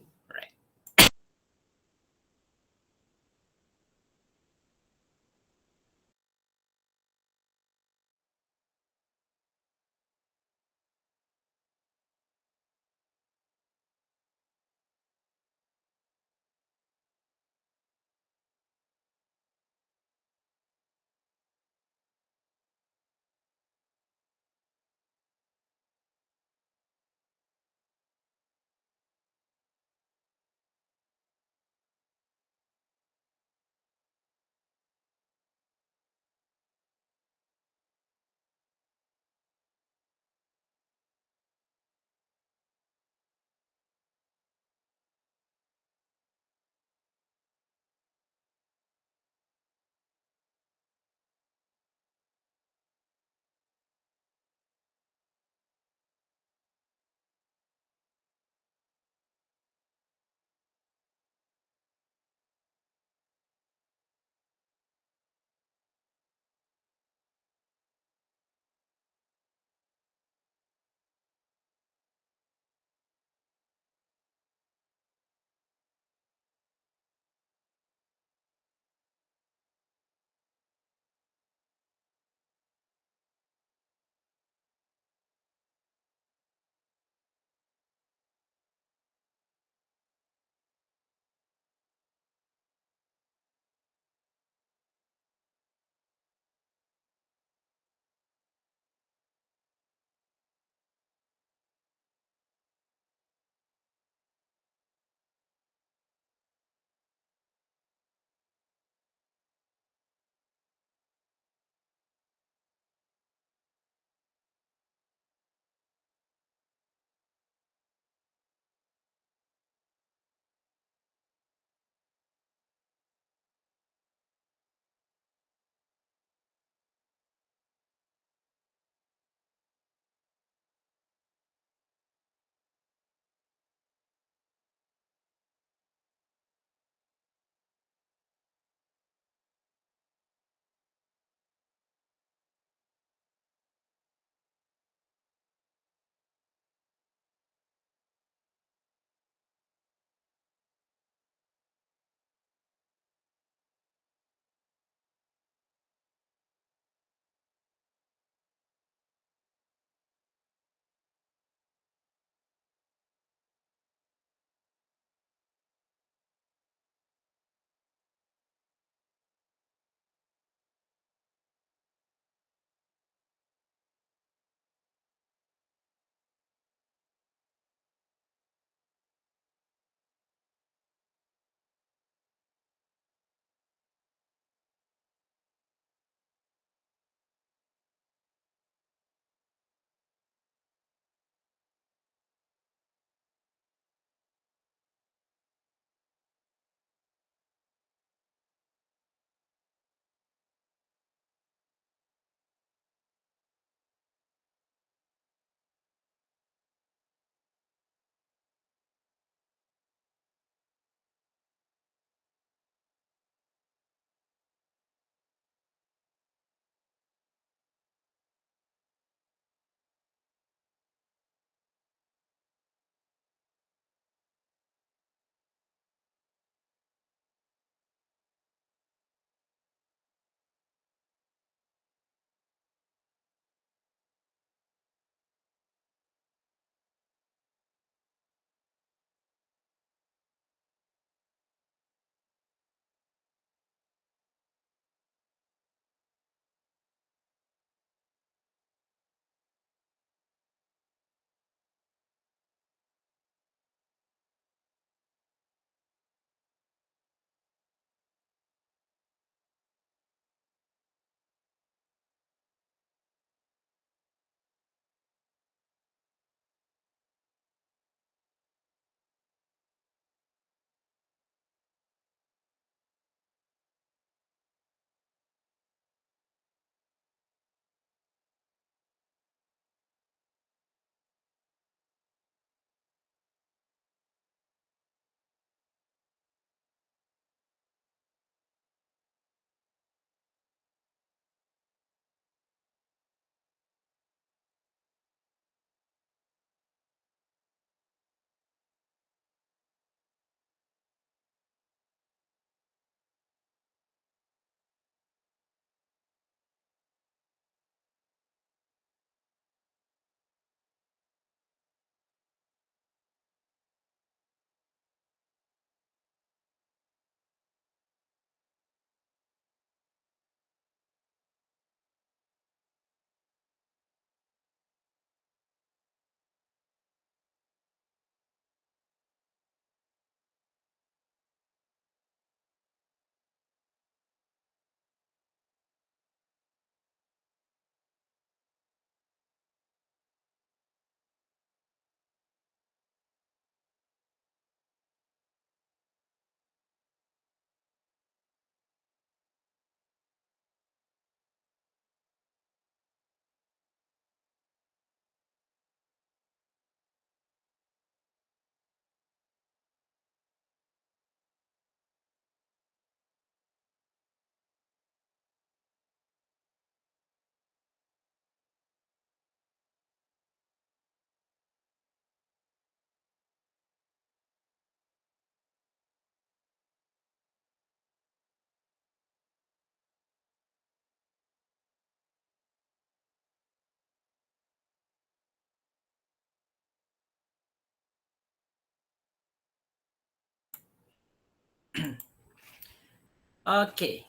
Okay.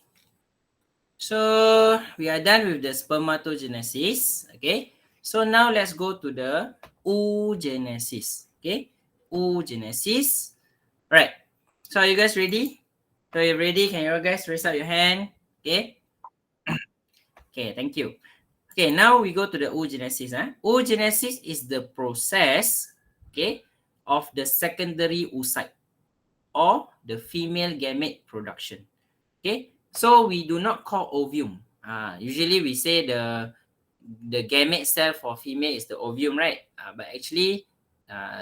So we are done with the spermatogenesis. Okay. So now let's go to the oogenesis. Okay. Oogenesis. Right. So are you guys ready? So you ready? Can you guys raise up your hand? Okay. Okay, thank you. Okay, now we go to the oogenesis. Oogenesis is the process, okay, of the secondary oocyte or the female gamete production. Okay, so we do not call ovum. Usually we say the gamete cell for female is the ovum, right? But actually,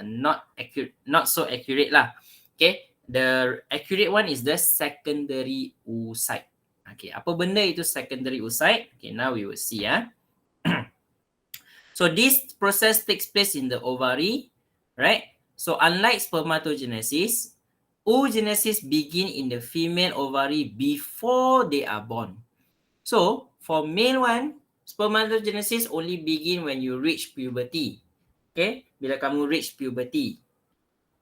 not accurate, not so accurate lah. Okay, the accurate one is the secondary oocyte. Okay, apa benda itu secondary oocyte? Okay, now we will see. So this process takes place in the ovary, right? So unlike spermatogenesis, oogenesis begin in the female ovary before they are born. So for male one, spermatogenesis only begin when you reach puberty. Okay, bila kamu reach puberty.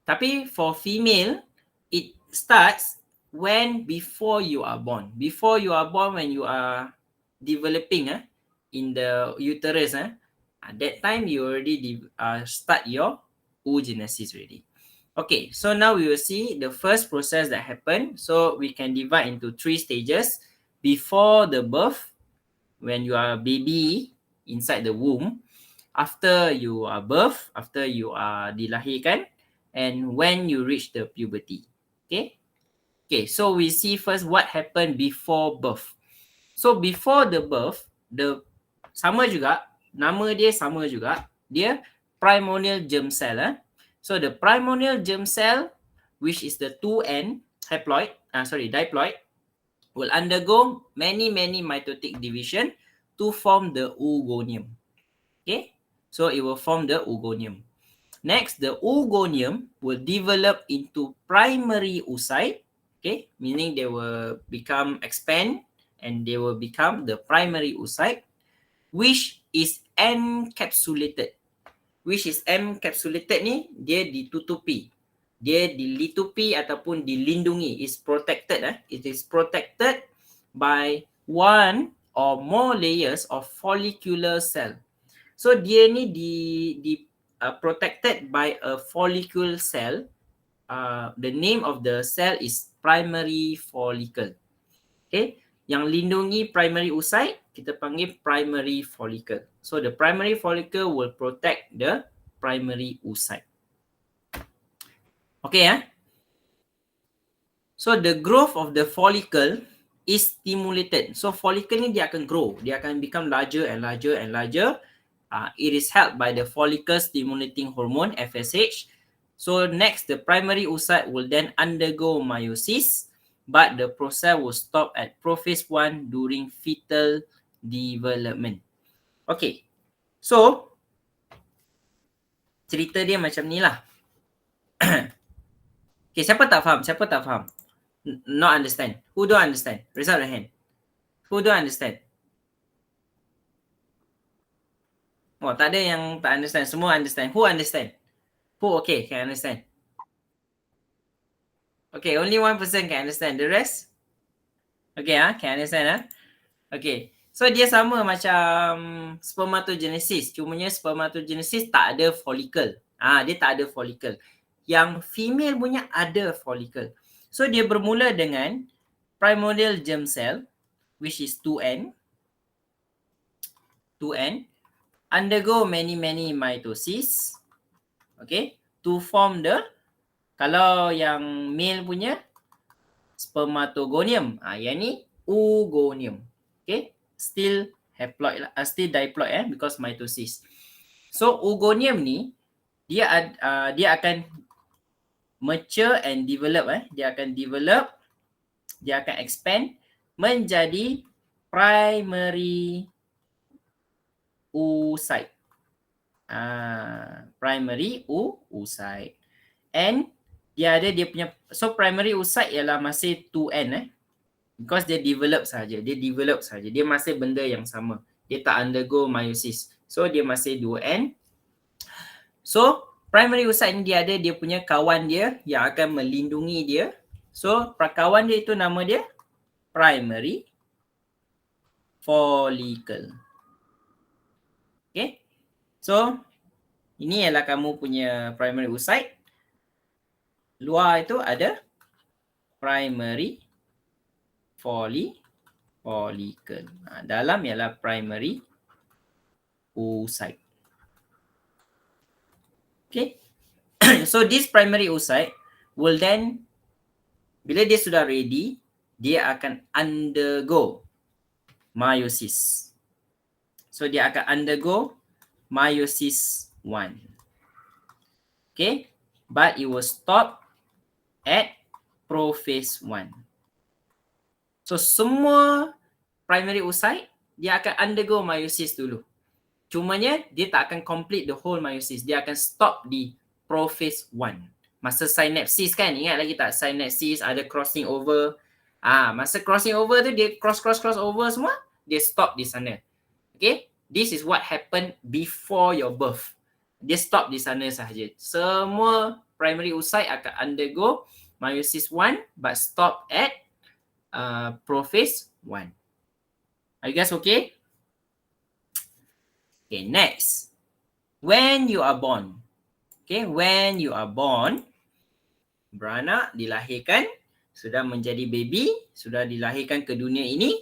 Tapi for female, it starts when before you are born. Before you are born, when you are developing in the uterus, at that time you already start your oogenesis already. Okay, so now we will see the first process that happened. So we can divide into 3 stages. Before the birth, when you are a baby inside the womb, after you are birth, after you are dilahirkan, and when you reach the puberty. Okay? Okay, so we see first what happened before birth. So before the birth, the sama juga, nama dia sama juga, dia primordial germ cell. So the primordial germ cell, which is the 2N diploid, will undergo many mitotic division to form the oogonium. Okay, so it will form the oogonium. Next, the oogonium will develop into primary oocyte. Okay, meaning they will expand and they will become the primary oocyte, which is encapsulated. Which is encapsulated ni, dia ditutupi. Dia dilitupi ataupun dilindungi. Is protected. It is protected by one or more layers of follicular cell. So dia ni protected by a follicle cell. The name of the cell is primary follicle. Okay, yang lindungi primary oocyte kita panggil primary follicle. So the primary follicle will protect the primary oocyte. Okay, so the growth of the follicle is stimulated. So follicle ni dia akan grow, dia akan become larger and larger and larger. It is helped by the follicle stimulating hormone FSH. So next, the primary oocyte will then undergo meiosis, but the process will stop at prophase 1 during fetal development. Okay, so cerita dia macam ni lah. Okay, siapa tak faham? Siapa tak faham? Not understand. Who don't understand? Raise up the hand. Who don't understand? Oh, tak ada yang tak understand. Semua understand. Who understand? Who okay can understand? Okay, only one person can understand. The rest? Okay, can understand. Okay, so dia sama macam spermatogenesis. Cumanya spermatogenesis tak ada follicle. Dia tak ada follicle. Yang female punya ada follicle. So dia bermula dengan primordial germ cell, which is 2N. 2N undergo many mitosis. Okay, to form the, kalau yang male punya spermatogonium, yang ni oogonium. Okay, still haploid lah, still diploid because mitosis. So oogonium ni dia akan mature and develop, dia akan develop, dia akan expand menjadi primary oocyte. Primary oocyte. And dia punya, so primary oocyte ialah masih 2N because dia develop saja. Dia masih benda yang sama. Dia tak undergo meiosis. So dia masih 2N. So primary oocyte ni dia punya kawan dia yang akan melindungi dia. So kawan dia itu nama dia primary follicle. Okay. So, ini ialah kamu punya primary oocyte. Luar itu ada primary follicle. Dalam ialah primary oocyte. Okay. So, this primary oocyte will then, bila dia sudah ready, dia akan undergo meiosis. So, dia akan undergo meiosis 1. Okay. But it will stop at prophase 1. So, semua primary oocyte, dia akan undergo meiosis dulu. Cumanya, dia tak akan complete the whole meiosis. Dia akan stop di prophase 1. Masa synapsis kan, ingat lagi tak? Synapsis ada crossing over. Masa crossing over tu, dia cross over semua, dia stop di sana. Okay? This is what happened before your birth. Dia stop di sana sahaja. Semua primary oocyte akan undergo meiosis 1 but stop at prophase 1. Are you guys okay? Okay, next. When you are born. Okay, when you are born, beranak, dilahirkan, sudah menjadi baby, sudah dilahirkan ke dunia ini.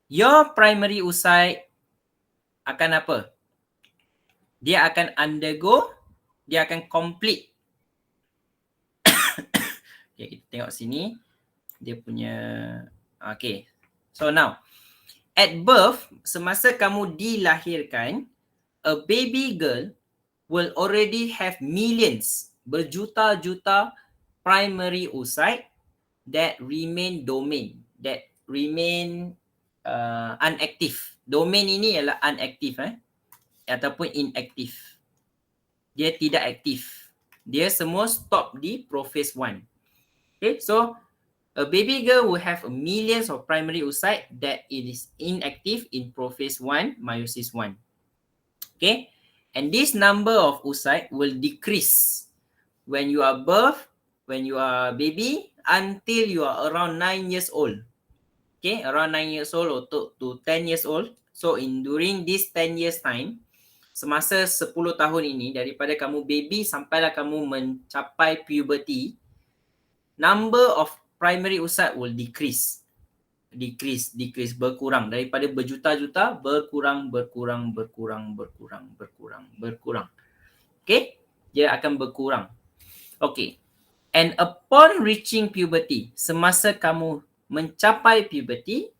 Your primary oocyte akan apa? Dia akan undergo, dia akan complete. Okay, kita tengok sini. Dia punya, okay. So now, at birth, semasa kamu dilahirkan, a baby girl will already have millions, berjuta-juta primary oocyte that remain unactive. Domain ini ialah unactive ataupun inactive. Dia tidak aktif. Dia semua stop di prophase 1. Okay, so a baby girl will have millions of primary oocyte that it is inactive in prophase 1, meiosis 1. Okay, and this number of oocyte will decrease when you are baby until you are around 9 years old. Okay, around 9 years old or to 10 years old. So during this 10 years time, semasa 10 tahun ini, daripada kamu baby sampailah kamu mencapai puberty, number of primary oocyte will decrease, berkurang. Daripada berjuta-juta, berkurang. Okay, dia akan berkurang. Okay, and upon reaching puberty, semasa kamu mencapai puberty,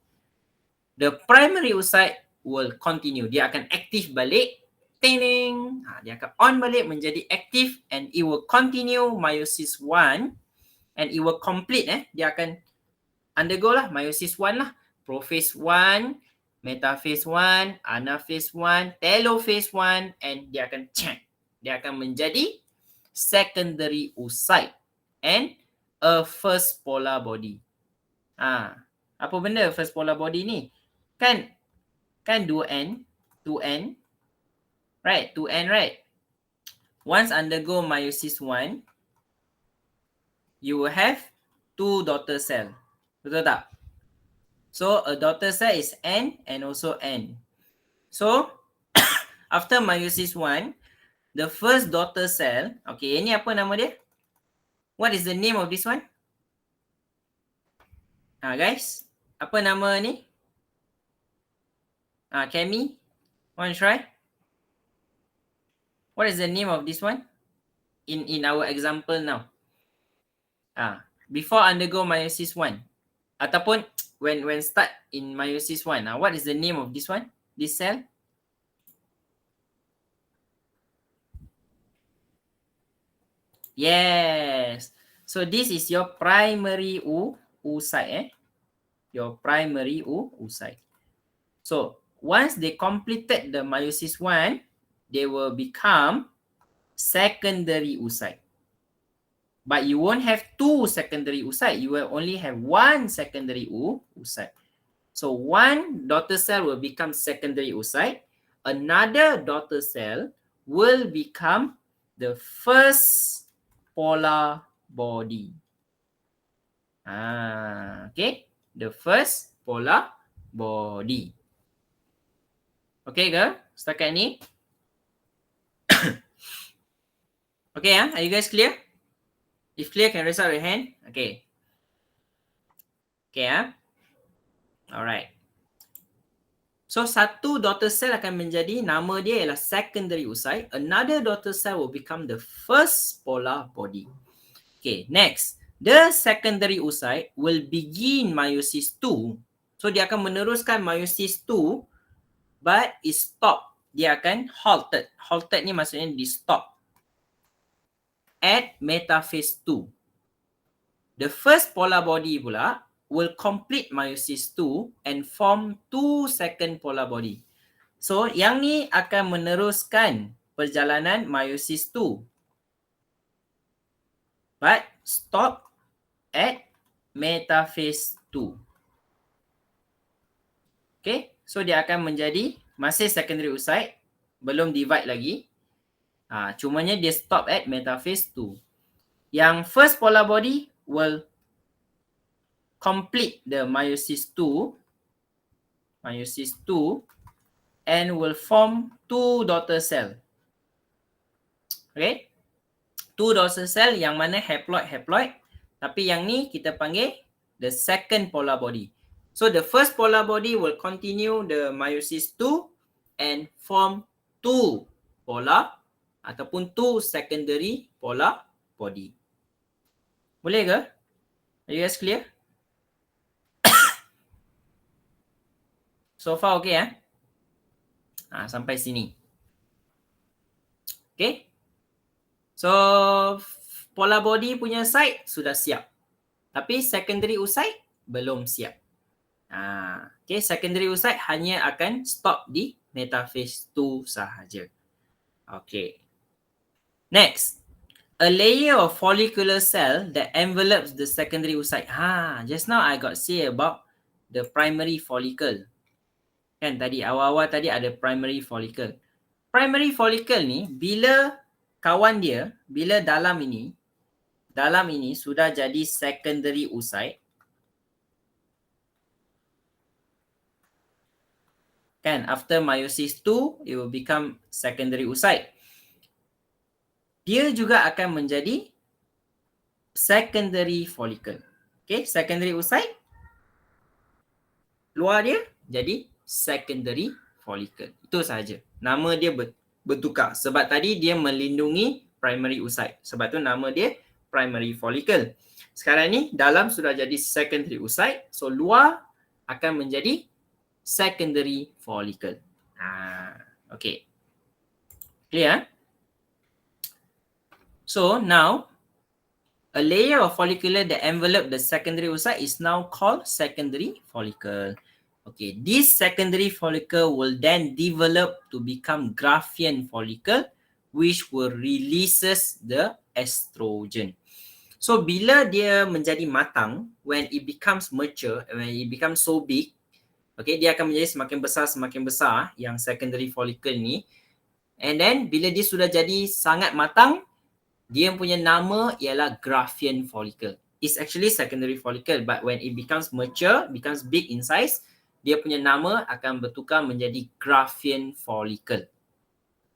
the primary oocyte will continue. Dia akan aktif balik. Ting! Dia akan on balik menjadi aktif and it will continue meiosis 1 and it will complete. Dia akan undergo lah meiosis 1 lah. Prophase 1, metaphase 1, anaphase 1, telophase 1 and dia akan menjadi secondary oocyte and a first polar body. Apa benda first polar body ni? Kan 2N, right? 2N, right? Once undergo meiosis 1, you will have 2 daughter cell. Betul tak? So, a daughter cell is N and also N. So, after meiosis 1, the first daughter cell, okay, ini apa nama dia? What is the name of this one? Guys, apa nama ni? Kemi, want to try? What is the name of this one? In our example now. Before undergo meiosis 1. Ataupun when start in meiosis 1. What is the name of this one? This cell? Yes. So this is your primary oocyte. Your primary oocyte. So once they completed the meiosis 1, they will become secondary oocyte. But you won't have 2 secondary oocyte. You will only have 1 secondary oocyte. So one daughter cell will become secondary oocyte. Another daughter cell will become the first polar body. Okay. The first polar body. Okay ke? Setakat ni? Okay, are you guys clear? If clear, can raise up your hand. Okay. Okay, alright. So, satu daughter cell akan menjadi, nama dia ialah secondary oocyte. Another daughter cell will become the first polar body. Okay, next. The secondary oocyte will begin meiosis 2. So, dia akan meneruskan meiosis 2, but is stop. Dia akan halted. Halted ni maksudnya di stop at metaphase 2. The first polar body pula will complete meiosis 2 and form 2 second polar body. So, yang ni akan meneruskan perjalanan meiosis 2. But stop at metaphase 2. Okay, so dia akan menjadi masih secondary oocyte, belum divide lagi. Cumanya dia stop at metaphase 2. Yang first polar body will complete the meiosis 2 and will form 2 daughter cell. Okay, 2 daughter cell yang mana haploid, tapi yang ni kita panggil the second polar body. So the first polar body will continue the meiosis 2 and form 2 polar ataupun 2 secondary polar body. Boleh ke? Are you guys clear? So far okay sampai sini. Okay. So polar body punya site sudah siap. Tapi secondary oocyte belum siap. Okay, secondary oocyte hanya akan stop di metaphase 2 sahaja. Okay. Next. A layer of follicular cell that envelopes the secondary oocyte. Just now I got say about the primary follicle. Kan tadi awal-awal tadi ada primary follicle. Primary follicle ni bila kawan dia, bila dalam ini sudah jadi secondary oocyte. Kan after meiosis 2 it will become secondary oocyte. Dia juga akan menjadi secondary follicle. Okay, secondary oocyte luar dia jadi secondary follicle. Itu sahaja. Nama dia bertukar sebab tadi dia melindungi primary oocyte. Sebab tu nama dia primary follicle. Sekarang ni dalam sudah jadi secondary oocyte, so luar akan menjadi secondary follicle. Okay. Clear? So now a layer of follicular that envelop the secondary oocyte is now called secondary follicle. Okay, this secondary follicle will then develop to become Graafian follicle, which will releases the estrogen. So bila dia menjadi matang, when it becomes mature, when it becomes so big, okay, dia akan menjadi semakin besar yang secondary follicle ni. And then bila dia sudah jadi sangat matang, dia punya nama ialah Graafian follicle. It's actually secondary follicle, but when it becomes mature, becomes big in size, dia punya nama akan bertukar menjadi Graafian follicle.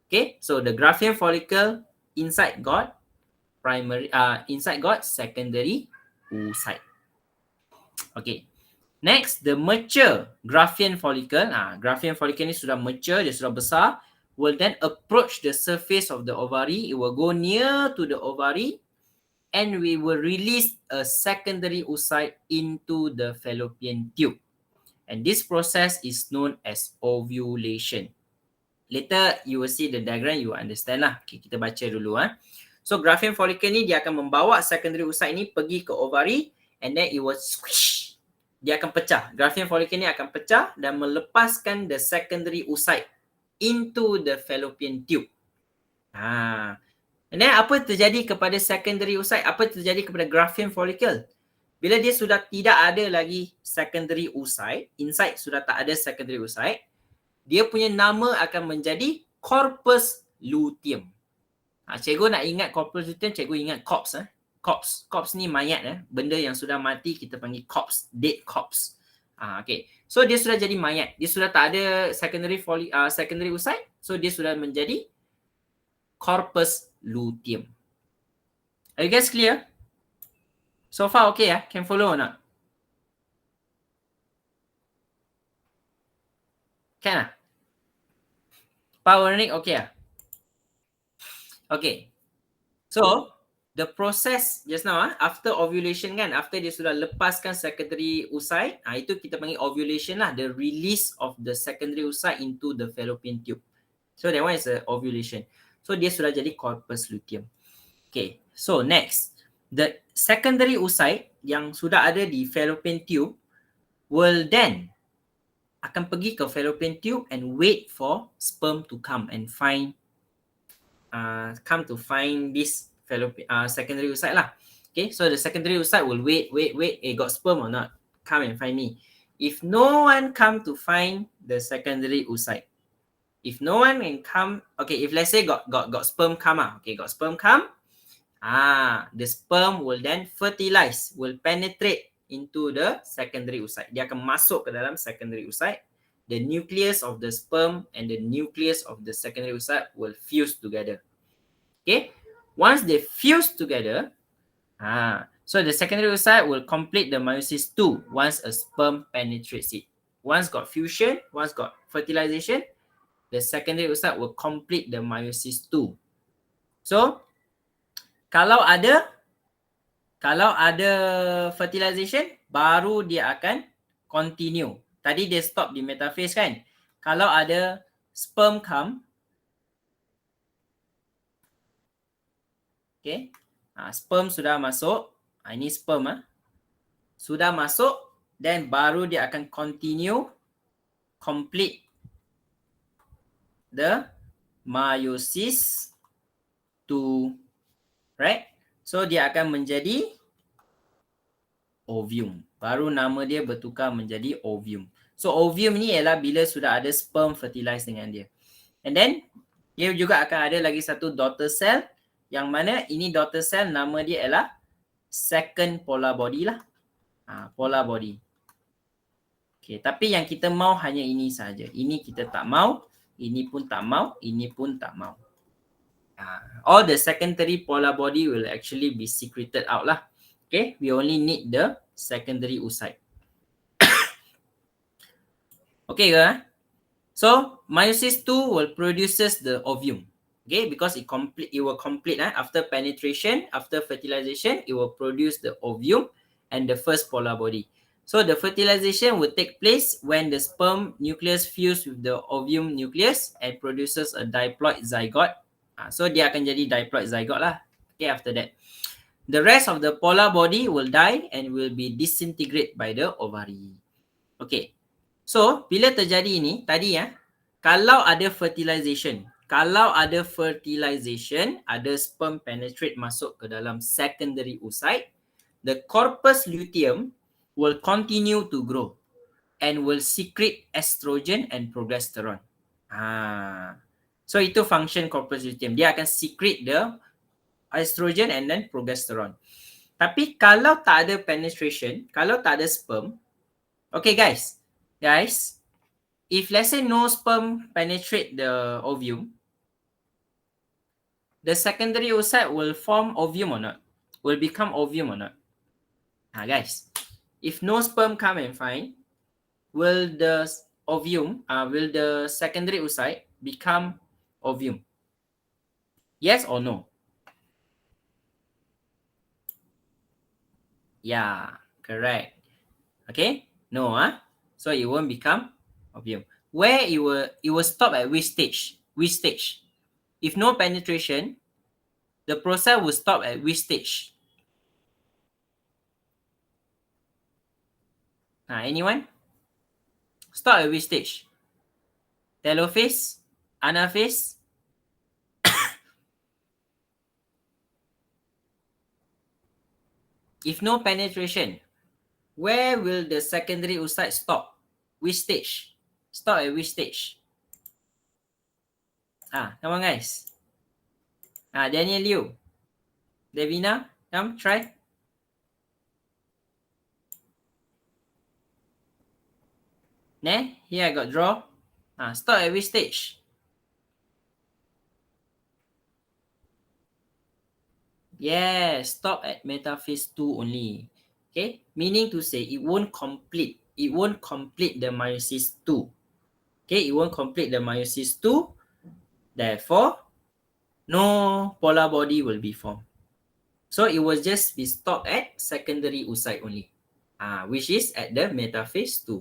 Okay, so the Graafian follicle inside got secondary oocyte. Okay, next the mature Graafian follicle. Graafian follicle ni sudah mature, dia sudah besar, will then approach the surface of the ovary. It will go near to the ovary and we will release a secondary oocyte into the fallopian tube. And this process is known as ovulation. Later you will see the diagram, you will understand lah. Okay, kita baca dulu. So Graafian follicle ni dia akan membawa secondary oocyte ni pergi ke ovary and then it will squish. Dia akan pecah. Graafian follicle ni akan pecah dan melepaskan the secondary oocyte into the fallopian tube. And then apa terjadi kepada secondary oocyte? Apa terjadi kepada Graafian follicle? Bila dia sudah tidak ada lagi secondary oocyte, inside sudah tak ada secondary oocyte, dia punya nama akan menjadi corpus luteum. Cikgu nak ingat corpus luteum, cikgu ingat corpse. Corpse. Corpse ni mayat benda yang sudah mati kita panggil corpse, dead corpse. Okay. So dia sudah jadi mayat. Dia sudah tak ada secondary oocyte. So dia sudah menjadi corpus luteum. Are you guys clear? So far okay Can follow or not? Can Power Nick okay Okay. So the process just now after ovulation kan, after dia sudah lepaskan secondary oocyte, itu kita panggil ovulation lah, the release of the secondary oocyte into the fallopian tube. So that one is a ovulation. So dia sudah jadi corpus luteum. Okay, so next, the secondary oocyte yang sudah ada di fallopian tube will then akan pergi ke fallopian tube and wait for sperm to come and find this secondary oocyte lah. Okay, so the secondary oocyte will wait, got sperm or not? Come and find me. If no one come to find the secondary oocyte, if no one can come, okay, if let's say got sperm come got sperm come, the sperm will then fertilize, will penetrate into the secondary oocyte. Dia akan masuk ke dalam secondary oocyte. The nucleus of the sperm and the nucleus of the secondary oocyte will fuse together. Okay, once they fuse together, so the secondary oocyte will complete the meiosis 2 once a sperm penetrates it. Once got fusion, once got fertilization, the secondary oocyte will complete the meiosis 2. So kalau ada fertilization, baru dia akan continue. Tadi dia stop di metaphase kan. Kalau ada sperm come, okay, sperm sudah masuk, ini sperm sudah masuk, then baru dia akan continue complete the meiosis 2, right? So dia akan menjadi ovum. Baru nama dia bertukar menjadi ovum. So ovum ni ialah bila sudah ada sperm fertilize dengan dia. And then dia juga akan ada lagi satu daughter cell, yang mana ini daughter cell nama dia ialah second polar body lah. Polar body. Okay, tapi yang kita mau hanya ini saja. Ini kita tak mau, ini pun tak mau, ini pun tak mau. All the secondary polar body will actually be secreted out lah. Okay, we only need the secondary oocyte. Okay ke? So meiosis 2 will produces the ovum. Okay, because it will complete after penetration, after fertilization, it will produce the ovum and the first polar body. So the fertilization will take place when the sperm nucleus fuse with the ovum nucleus and produces a diploid zygote. So dia akan jadi diploid zygote lah. Okay, after that, the rest of the polar body will die and will be disintegrate by the ovary. Okay, so bila terjadi ini tadi kalau ada fertilization, ada sperm penetrate masuk ke dalam secondary oocyte, the corpus luteum will continue to grow and will secrete estrogen and progesterone. So itu function corpus luteum. Dia akan secrete the estrogen and then progesterone. Tapi kalau tak ada penetration, kalau tak ada sperm, okay guys, if let's say no sperm penetrate the ovum, the secondary oocyte will form ovum or not? Will become ovum or not? Guys, if no sperm come and find, will the ovum, will the secondary oocyte become ovum? Yes or no? Yeah, correct. Okay, no, so it won't become ovum. Where it will stop at which stage? Which stage? If no penetration, the process will stop at which stage? Anyone? Stop at which stage? Telophase? Anaphase? If no penetration, where will the secondary oocyte stop? Which stage? Stop at which stage? Come on guys. Daniel Liu, Devina, Come, try. Here I got draw. Stop at which stage? Yes, stop at metaphase 2 only. Okay, meaning to say it won't complete. It won't complete the meiosis 2. Okay, it won't complete the meiosis 2. Therefore, no polar body will be formed. So it will just be stopped at secondary oocyte only, which is at the metaphase 2.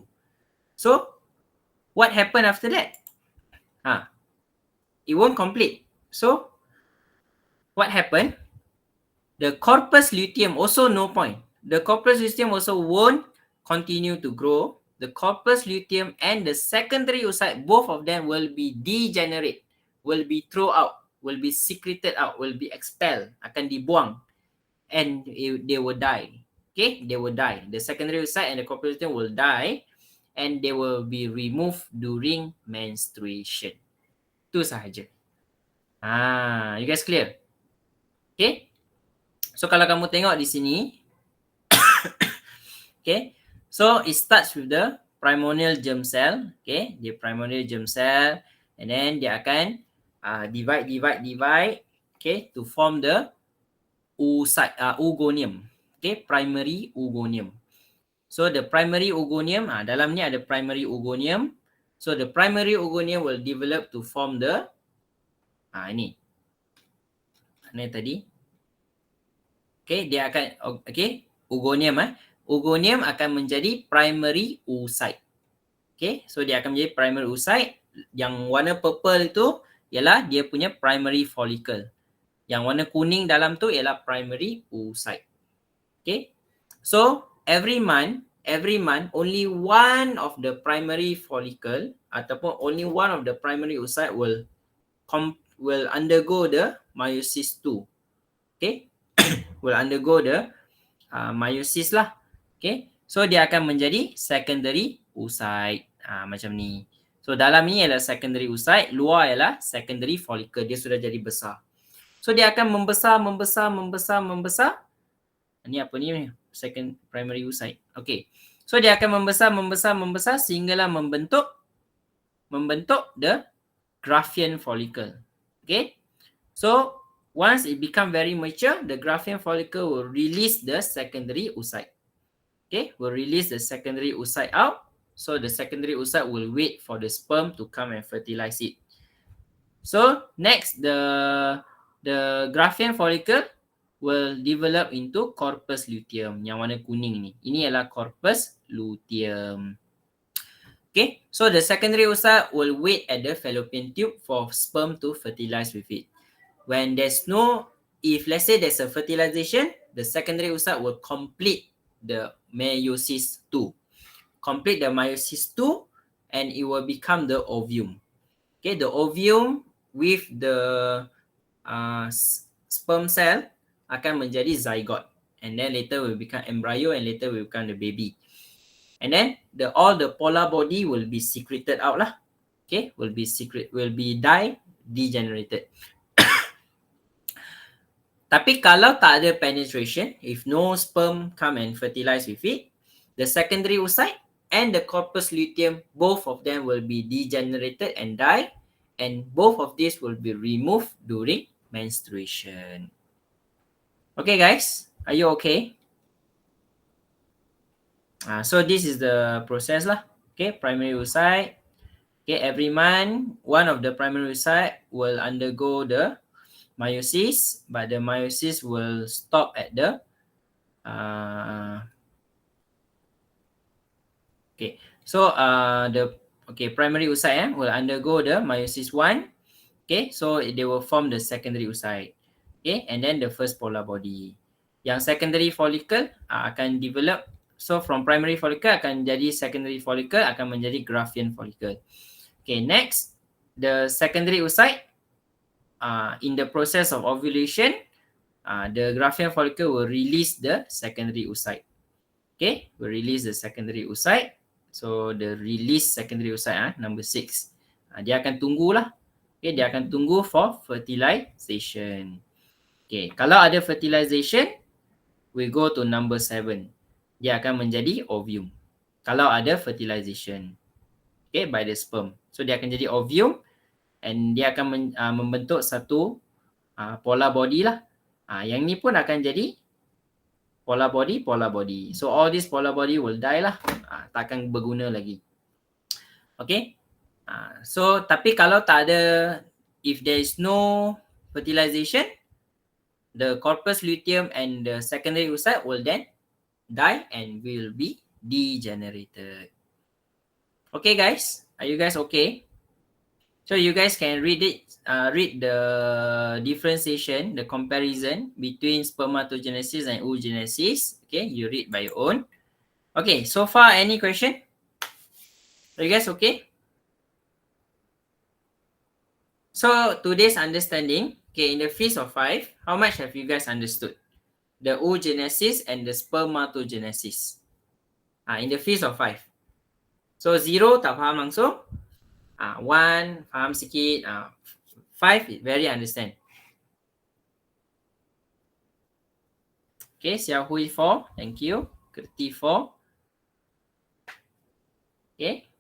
So what happened after that? It won't complete. So what happened? The corpus luteum also no point. The corpus luteum also won't continue to grow. The corpus luteum and the secondary oocyte, both of them will be degenerate, will be thrown out, will be secreted out, will be expelled, akan dibuang, and they will die. Okay, they will die. The secondary oocyte and the corpus luteum will die, and they will be removed during menstruation. Itu sahaja. You guys clear? Okay. So kalau kamu tengok di sini, okay, so it starts with the primordial germ cell, okay, the primordial germ cell, and then dia akan divide, okay, to form the oocyte, oogonium, okay, primary oogonium. So the primary oogonium, dalam ni ada primary oogonium. So the primary oogonium will develop to form the ini. Mana tadi? Okay, dia akan, okay, oogonium Oogonium akan menjadi primary oocyte. Okay, so dia akan menjadi primary oocyte. Yang warna purple itu ialah dia punya primary follicle. Yang warna kuning dalam tu ialah primary oocyte. Okay, so every month only one of the primary follicle ataupun only one of the primary oocyte will undergo the meiosis 2. Okay, will undergo the meiosis lah. Okay, so dia akan menjadi secondary oocyte, macam ni. So dalam ni ialah secondary oocyte, luar ialah secondary follicle, dia sudah jadi besar. So dia akan membesar. Ni apa ni? Second primary oocyte. Okay, so dia akan membesar sehinggalah membentuk the Graafian follicle. Okay, so once it become very mature, the Graafian follicle will release the secondary oocyte. Okay, will release the secondary oocyte out. So the secondary oocyte will wait for the sperm to come and fertilize it. So next, the Graafian follicle will develop into corpus luteum. Yang warna kuning ni. Ini adalah corpus luteum. Okay, so the secondary oocyte will wait at the fallopian tube for sperm to fertilize with it. When there's no, if let's say there's a fertilization, the secondary oocyte will complete the meiosis 2. Complete the meiosis 2 and it will become the ovum. Okay, the ovum with the sperm cell akan menjadi zygote. And then later will become embryo and later will become the baby. And then all the polar body will be secreted out lah. Okay, will be degenerated. Tapi kalau tak ada penetration, if no sperm come and fertilize with it, the secondary oocyte and the corpus luteum, both of them will be degenerated and die, and both of these will be removed during menstruation. Okay guys, are you okay? So this is the process lah. Okay, primary oocyte. Okay, every month, one of the primary oocyte will undergo the meiosis, but the meiosis will stop at the okay. So primary oocyte will undergo the meiosis 1. Okay, so they will form the secondary oocyte. Okay, and then the first polar body. Yang secondary follicle akan develop. So from primary follicle akan jadi secondary follicle, akan menjadi Graafian follicle. Okay, next, the secondary oocyte, in the process of ovulation, the Graafian follicle will release the secondary oocyte. Okay, will release the secondary oocyte. So the release secondary oocyte, number 6. Dia akan tunggulah. Okay, dia akan tunggu for fertilization. Okay, kalau ada fertilization, we go to number 7. Dia akan menjadi ovum. Kalau ada fertilization, okay, by the sperm. So dia akan jadi ovum and dia akan membentuk satu polar body lah. Yang ni pun akan jadi polar body. So all this polar body will die lah. Takkan berguna lagi. Okay. So tapi kalau tak ada, if there is no fertilization, the corpus luteum and the secondary oocyte will then die and will be degenerated. Okay guys, are you guys okay? So you guys can read it, read the differentiation, the comparison between spermatogenesis and oogenesis. Okay, you read by your own. Okay, so far any question? Are you guys okay? So today's understanding, okay, in the phase of 5, how much have you guys understood? The oogenesis and the spermatogenesis. In the phase of 5. So 0 tak faham langsung. 1 faham sikit. 5 very understand. Okay, Xiao Hui 4, thank you. Kerti 4. Okay.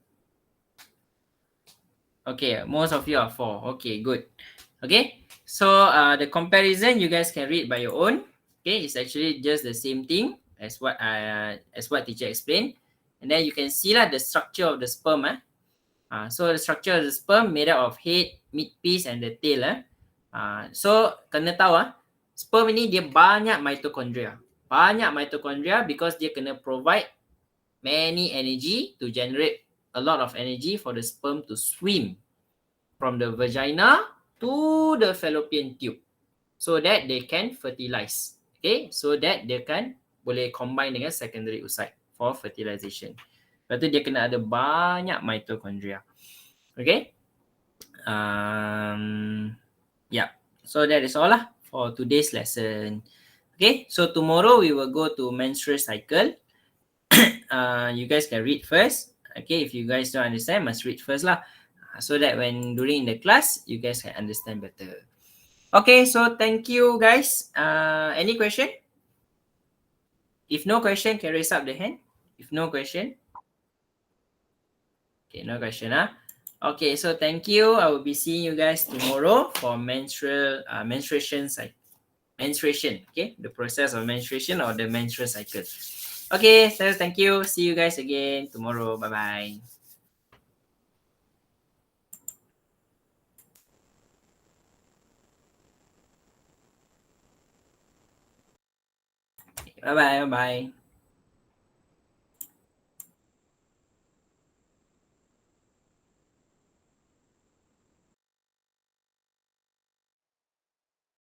Okay, most of you are 4. Okay, good. Okay, so the comparison you guys can read by your own. Okay, it's actually just the same thing as what teacher explained. And then you can see lah the structure of the sperm. So the structure of the sperm made up of head, midpiece and the tail. So kena tahu sperm ini dia banyak mitochondria. Banyak mitochondria because dia kena provide many energy to generate a lot of energy for the sperm to swim from the vagina to the fallopian tube so that they can fertilize. Okay, so that dia kan boleh combine dengan secondary oocyte for fertilization. Lepas tu dia kena ada banyak mitochondria. Okay. Yeah. So that is all lah for today's lesson. Okay. So tomorrow we will go to menstrual cycle. You guys can read first. Okay. If you guys don't understand, must read first lah. So that when during the class, you guys can understand better. Okay. So thank you guys. Any question? If no question, can raise up the hand. If no question. Okay, no question. Okay, so thank you. I will be seeing you guys tomorrow for menstruation cycle. Menstruation, okay? The process of menstruation or the menstrual cycle. Okay, so thank you. See you guys again tomorrow. Bye-bye. Bye-bye. Bye-bye.